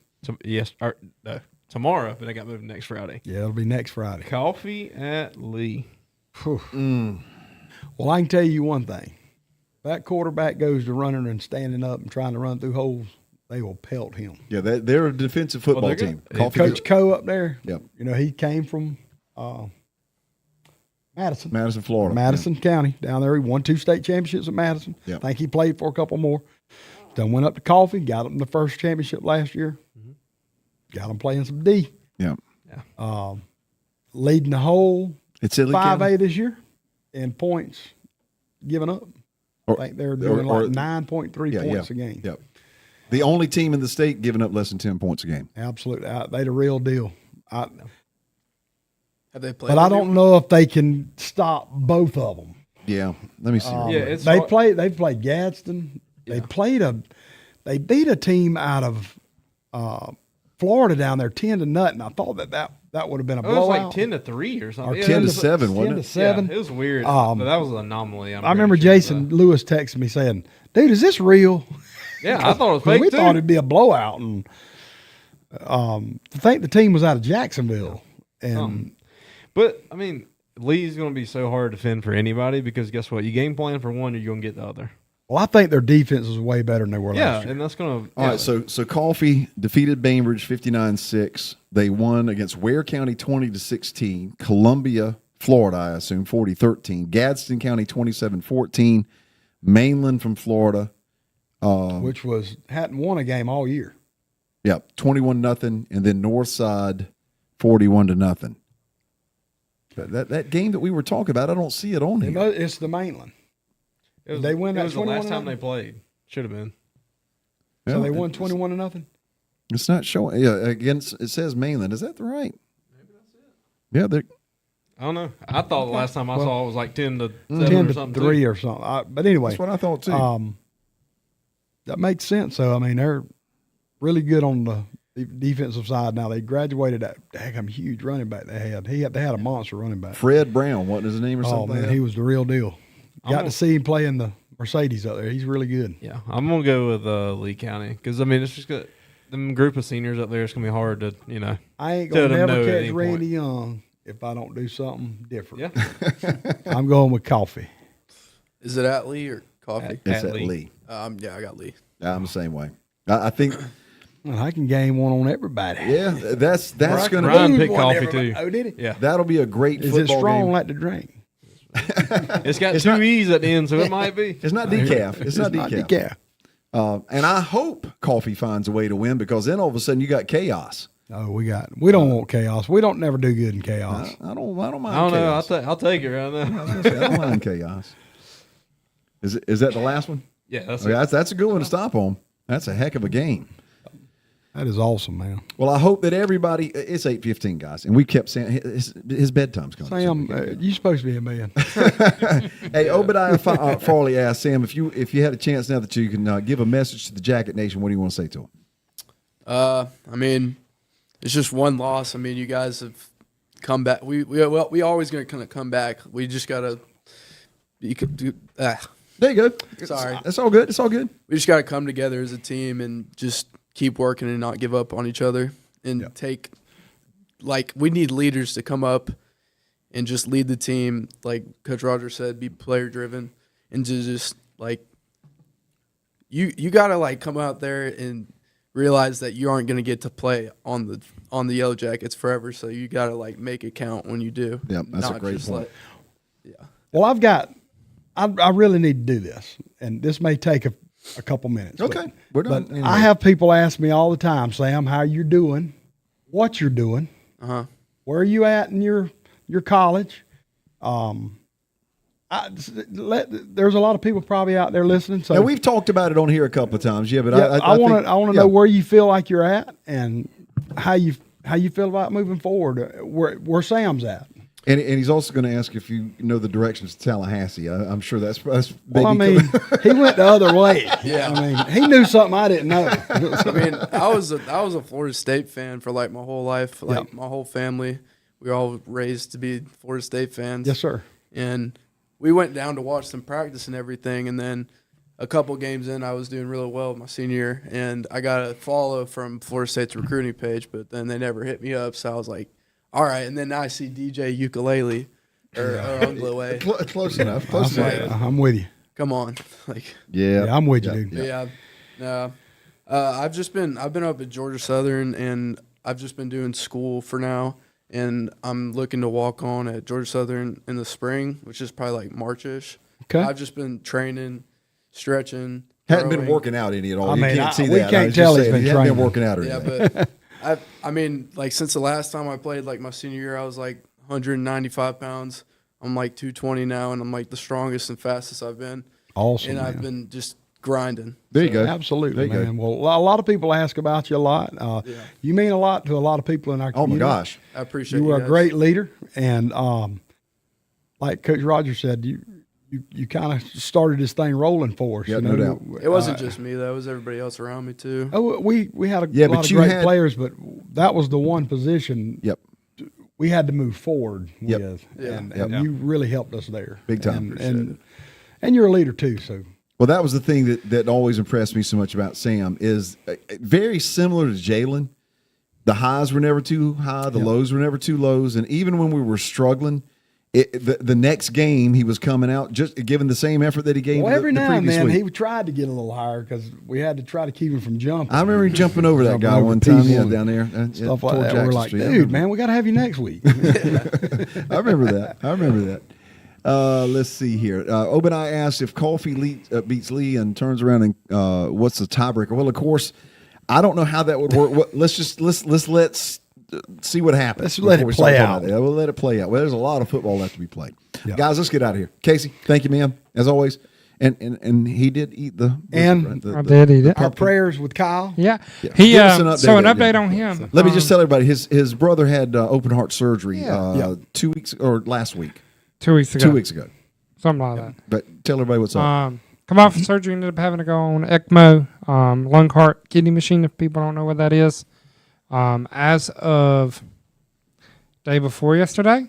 tomorrow, but I got moved next Friday. Yeah, it'll be next Friday. Coffee at Lee. Well, I can tell you one thing. If that quarterback goes to running and standing up and trying to run through holes, they will pelt him. Yeah, they're a defensive football team. Coach Coe up there, yep. He came from Madison, Florida. Madison County, down there. He won 2 state championships at Madison. Yep. I think he played for a couple more. Then went up to Coffee, got him the first championship last year. Got him playing some D. Yeah. Leading the whole it's 5A this year in points given up. I think they're doing 9.3 points a game. Yep. The only team in the state giving up less than 10 points a game. Absolutely. They're the real deal. Have they played? But I don't know if they can stop both of them. Yeah. Let me see. They played Gadsden. Yeah. They beat a team out of Florida down there 10-0. I thought that would have been a blowout. It was like 10-3 or something. Or 10-7, wasn't it? 10-7. Yeah, it was weird, but that was an anomaly. I remember Jason Lewis texting me saying, "Dude, is this real?" Yeah, I thought it was fake we too. thought it'd be a blowout, and to think the team was out of Jacksonville, and but I mean, Lee's going to be so hard to defend for anybody because guess what? You game plan for one, you're going to get the other. Well, I think their defense is way better than they were last year. And that's going to. All right, so Coffee defeated Bainbridge 59-6. They won against Ware County 20-16. Columbia, Florida, I assume 40-13. Gadsden County 27-14. Mainland from Florida, which hadn't won a game all year. Yep, 21-0, and then Northside 41-0. That game that we were talking about, I don't see it on here. It's the Mainland. They win. It was the last time they played. Should have been. So they won 21-0. It's not showing. Yeah, against it says Mainland. Is that right? Maybe that's it. Yeah, I don't know. I thought the last time I saw it was like 10-7 or something. 10-3 or something. But anyway, that's what I thought too. That makes sense. So I mean, they're really good on the defensive side now. They graduated that huge running back they had. They had a monster running back. Fred Brown, wasn't his name or something? Oh man, he was the real deal. Got to see him play in the Mercedes out there. He's really good. Yeah, I'm gonna go with Lee County because I mean it's just good. Them group of seniors up there, it's gonna be hard to I ain't gonna never catch Randy Young if I don't do something different. Yeah, I'm going with Coffee. Is it at Lee or Coffee? It's at Lee. Yeah, I got Lee. I'm the same way. I think. Well, I can game one on everybody. Yeah, that's going to. Brian picked Coffee too. Oh, did he? Yeah, that'll be a great Is football it strong game. like to drink? It's got two E's at the end, so it might be. It's not decaf. It's not decaf. And I hope Coffee finds a way to win, because then all of a sudden you got chaos. Oh, we don't want chaos. We don't never do good in chaos. I don't mind I don't know. chaos. I'll take it right now. I don't mind chaos. Is that the last one? Yeah, That's a good one to stop on. That's a heck of a game. That is awesome, man. Well, I hope that everybody. It's 8:15, guys, and we kept saying his bedtime's coming. Sam, you're supposed to be a man. Hey, Obadiah Farley asked Sam if you had a chance now that you can give a message to the Jacket Nation. What do you want to say to them? I mean, it's just one loss. I mean, you guys have come back. We always going to kind of come back. We just got to. You could do. There you go. Sorry, it's all good. It's all good. we just got to come together as a team and just keep working and not give up on each other and take. Like, we need leaders to come up and just lead the team. Like Coach Rogers said, be player driven and to just like. You got to like come out there and realize that you aren't going to get to play on the Yellow Jackets forever, so you got to like make it count when you do. Yeah, that's a great point. Well, I really need to do this, and this may take a couple minutes. Okay, we're done. But anyway. I have people ask me all the time, Sam, how you're doing, what you're doing, where are you at in your college. There's a lot of people probably out there listening. So now, we've talked about it on here a couple of times, but I want to know where you feel like you're at and how you feel about moving forward. Where Sam's at. And he's also going to ask if you know the directions to Tallahassee. I'm sure that's big. Well, I mean, he went the other way. Yeah. I mean, he knew something I didn't know. I mean, I was a Florida State fan for like my whole life, like my whole family. We were all raised to be Florida State fans. Yes, sir. And we went down to watch them practice and everything, and then a couple games in, I was doing really well my senior year, and I got a follow from Florida State's recruiting page, but then they never hit me up, so I was like, all right. And then I see DJ Ukulele or Unglowe. Close enough. I'm with you. Come on, like Yeah, I'm with you, dude. yeah. I've been up at Georgia Southern, and I've just been doing school for now, and I'm looking to walk on at Georgia Southern in the spring, which is probably like March-ish. Okay. I've just been training, stretching. Hadn't been throwing. working out any at all. I You mean, can't see we that. can't tell he's been he hadn't been training. working out or Yeah, anything. but I mean, like since the last time I played, like my senior year, I was like 195 pounds. I'm like 220 now, and I'm like the strongest and fastest I've been. Awesome. And man. I've been just grinding. There you go. Absolutely, There you man. Well, a lot of people ask about you a lot. You mean a lot to a lot of people in our Oh community. my gosh. I appreciate You were a guys. great leader, and like Coach Rogers said, you kind of started this thing rolling for us. Yeah, you no know? doubt. It wasn't just me, though. It was everybody else around me, too. Oh, we had a Yeah, lot but of you great had- players, but that was the one position Yep. we had to move forward Yep. with, Yeah. and you really helped us there. Big time. And you're a leader too, so. Well, that was the thing that always impressed me so much about Sam is very similar to Jalen. The highs were never too high, the lows were never too lows, and even when we were struggling, the next game he was coming out just giving the same effort that he gave. Well, every the now and previous then week. he tried to get a little higher because we had to try to keep him from jumping. I remember him jumping over that Jumping guy over one time, people down there, stuff toward like that. Jackson We're like, Street. I dude, remember man, we got to have you next week. I remember that. Let's see here. Obadiah asked if Coffee beats Lee and turns around and what's the tiebreaker? Well, of course, I don't know how that would work. Let's see what happens. Let's let before it we start play talking out. about that. We'll let it play out. Well, there's a lot of football left to be played. Yeah. Guys, let's get out of here. Casey, thank you, man, as always. And he did eat the And I did eat it. Our prayers with Kyle. Yeah. Yeah. He Give us an update so an on that. update on him. Let me just tell everybody his brother had open heart surgery Yeah. 2 weeks or last week. 2 weeks ago. 2 weeks ago. Something like that. But tell everybody what's up. Come off of surgery, ended up having to go on ECMO, lung, heart, kidney machine, if people don't know what that is. As of day before yesterday.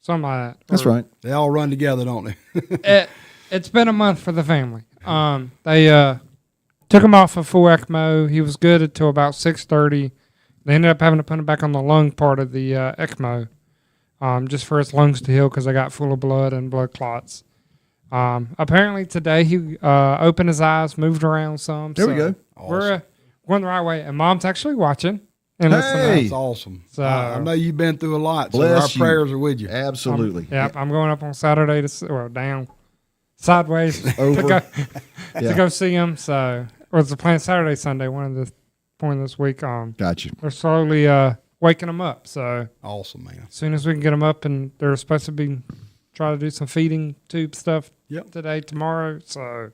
Something like that. That's Or- right. They all run together, don't they? It's been a month for the family. They took him off of full ECMO. He was good until about 6:30. They ended up having to put him back on the lung part of the ECMO, just for his lungs to heal because they got full of blood and blood clots. Apparently today he opened his eyes, moved around some. There we go. We're going the right way, and Mom's actually watching and listening. Hey! That's awesome. So- I know you've been through a lot, so Bless our you. prayers are with you. Absolutely. Yep, I'm going up on Saturday down. sideways Over. to go see them. So, or it's playing Saturday, Sunday, one of the point this week. Got you. They're slowly waking them up. So Awesome, man. as soon as we can get them up, and they're supposed to be try to do some feeding tube stuff today, tomorrow. So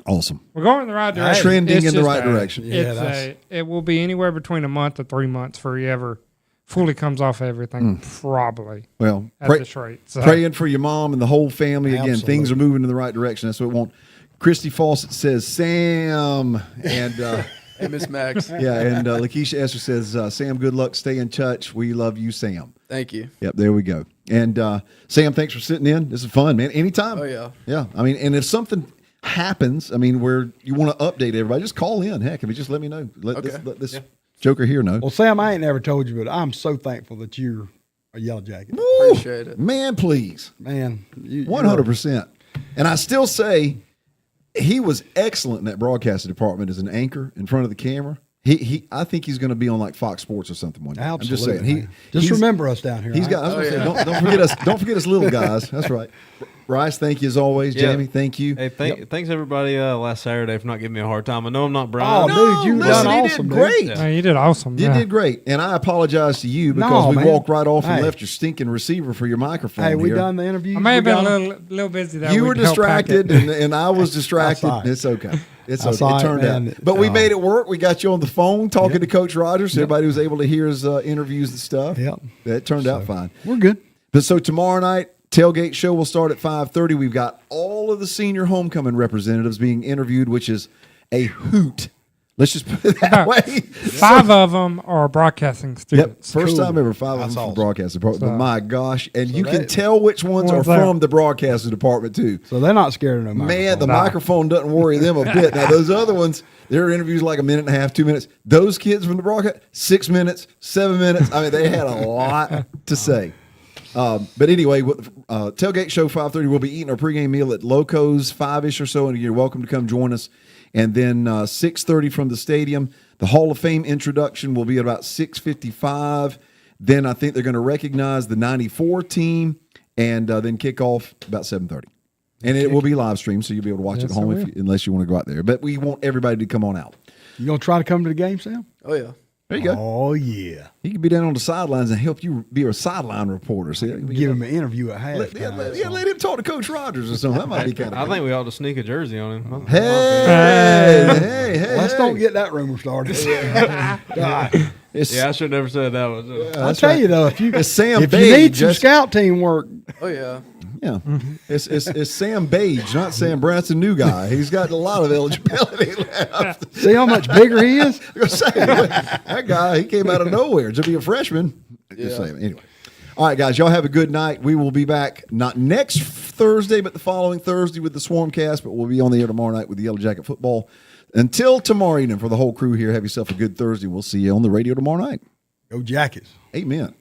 Awesome. we're going in the right direction. Trending It's in the just right direction. Yeah, it will be anywhere between a month to 3 months before he ever fully comes off everything, probably Well, at this rate. So. praying for your mom and the whole family. Again, Absolutely. things are moving in the right direction. That's what we want. Christy Fawcett says, Sam. And Hey, Miss Max. yeah, and Lakeisha Esther says, Sam, good luck. Stay in touch. We love you, Sam. Thank you. Yep, there we go. And Sam, thanks for sitting in. This is fun, man. Anytime. Oh, yeah. Yeah. I mean, and if something happens, I mean, where you want to update everybody, just call in. Heck, if you just let me know. Let this joker here know. Well, Sam, I ain't never told you, but I'm so thankful that you're a Yellow Jacket. Woo! Appreciate it. Man, please. Man, 100%. And I still say he was excellent in that broadcasting department as an anchor in front of the camera. I think he's going to be on like Fox Sports or something one day. Absolutely. I'm just saying. Man. Just remember us down here. He's right? got. I was gonna say, don't forget us. Don't forget us, little guys. That's right. Rice, thank you as always. Yeah. Jamie, thank you. Hey, thanks everybody last Saturday for not giving me a hard time. I know I'm not Brian. Oh, dude, you listen, done he awesome, did dude. great. Yeah. Man, you did awesome. You did great, and I apologize to you because No, we man. walked right off and Hey. left your stinking receiver for your microphone. Hey, we here. done the interview. I may have been a little busy that You week were to help pack distracted, it. and I was distracted. I saw it. It's okay. It's I okay. saw It it, turned man. out, but we Oh. made it work. We got you on the phone talking to Coach Rogers. So everybody was able to hear his interviews and stuff. Yep. That turned out fine. We're good. But so tomorrow night, tailgate show will start at 5:30. We've got all of the senior homecoming representatives being interviewed, which is a hoot. Let's just put it that way. 5 of them are broadcasting Yep, students. first Cool. time ever 5 of That's them from awesome. broadcast department. But So- my gosh, and you they- can tell which ones are One's there. from the broadcasting department too. So they're not scared of no Man, microphone. the microphone doesn't worry them a bit. Now those other ones, their interviews like a minute and a half, 2 minutes. Those kids from the broadcast, 6 minutes, 7 minutes. I mean, they had a lot to say. But anyway, tailgate show 5:30. We'll be eating our pregame meal at Loco's 5-ish or so, and you're welcome to come join us. And then 6:30 from the stadium. The Hall of Fame introduction will be at about 6:55. Then I think they're going to recognize the 94 team, and then kick off about 7:30. And it will be live streamed, so you'll be able to watch it at Yes, home it will. unless you want to go out there. But we want everybody to come on out. You gonna try to come to the game, Sam? Oh, yeah. There you go. Oh yeah. He could be down on the sidelines and help you be a sideline reporter. See, Give him an interview at halftime. let him talk to Coach Rogers or something. That might be kind of. I think we ought to sneak a jersey on him. Hey. Let's don't get that rumor started. God. It's, Yeah, I should have never said that one. I'll tell you though, if you It's Sam if you Page, need some just- scout team work, Oh, yeah. yeah, it's Sam Page, not Sam Branson, new guy. He's got a lot of eligibility left. see how much bigger he is. I was gonna say, that guy, he came out of nowhere to be a freshman. Just saying. Anyway. All right, guys, y'all have a good night. We will be back not next Thursday, but the following Thursday with the Swarmcast, but we'll be on the air tomorrow night with the Yellow Jacket football. Until tomorrow evening, for the whole crew here, have yourself a good Thursday. We'll see you on the radio tomorrow night. Go Jackets. Amen.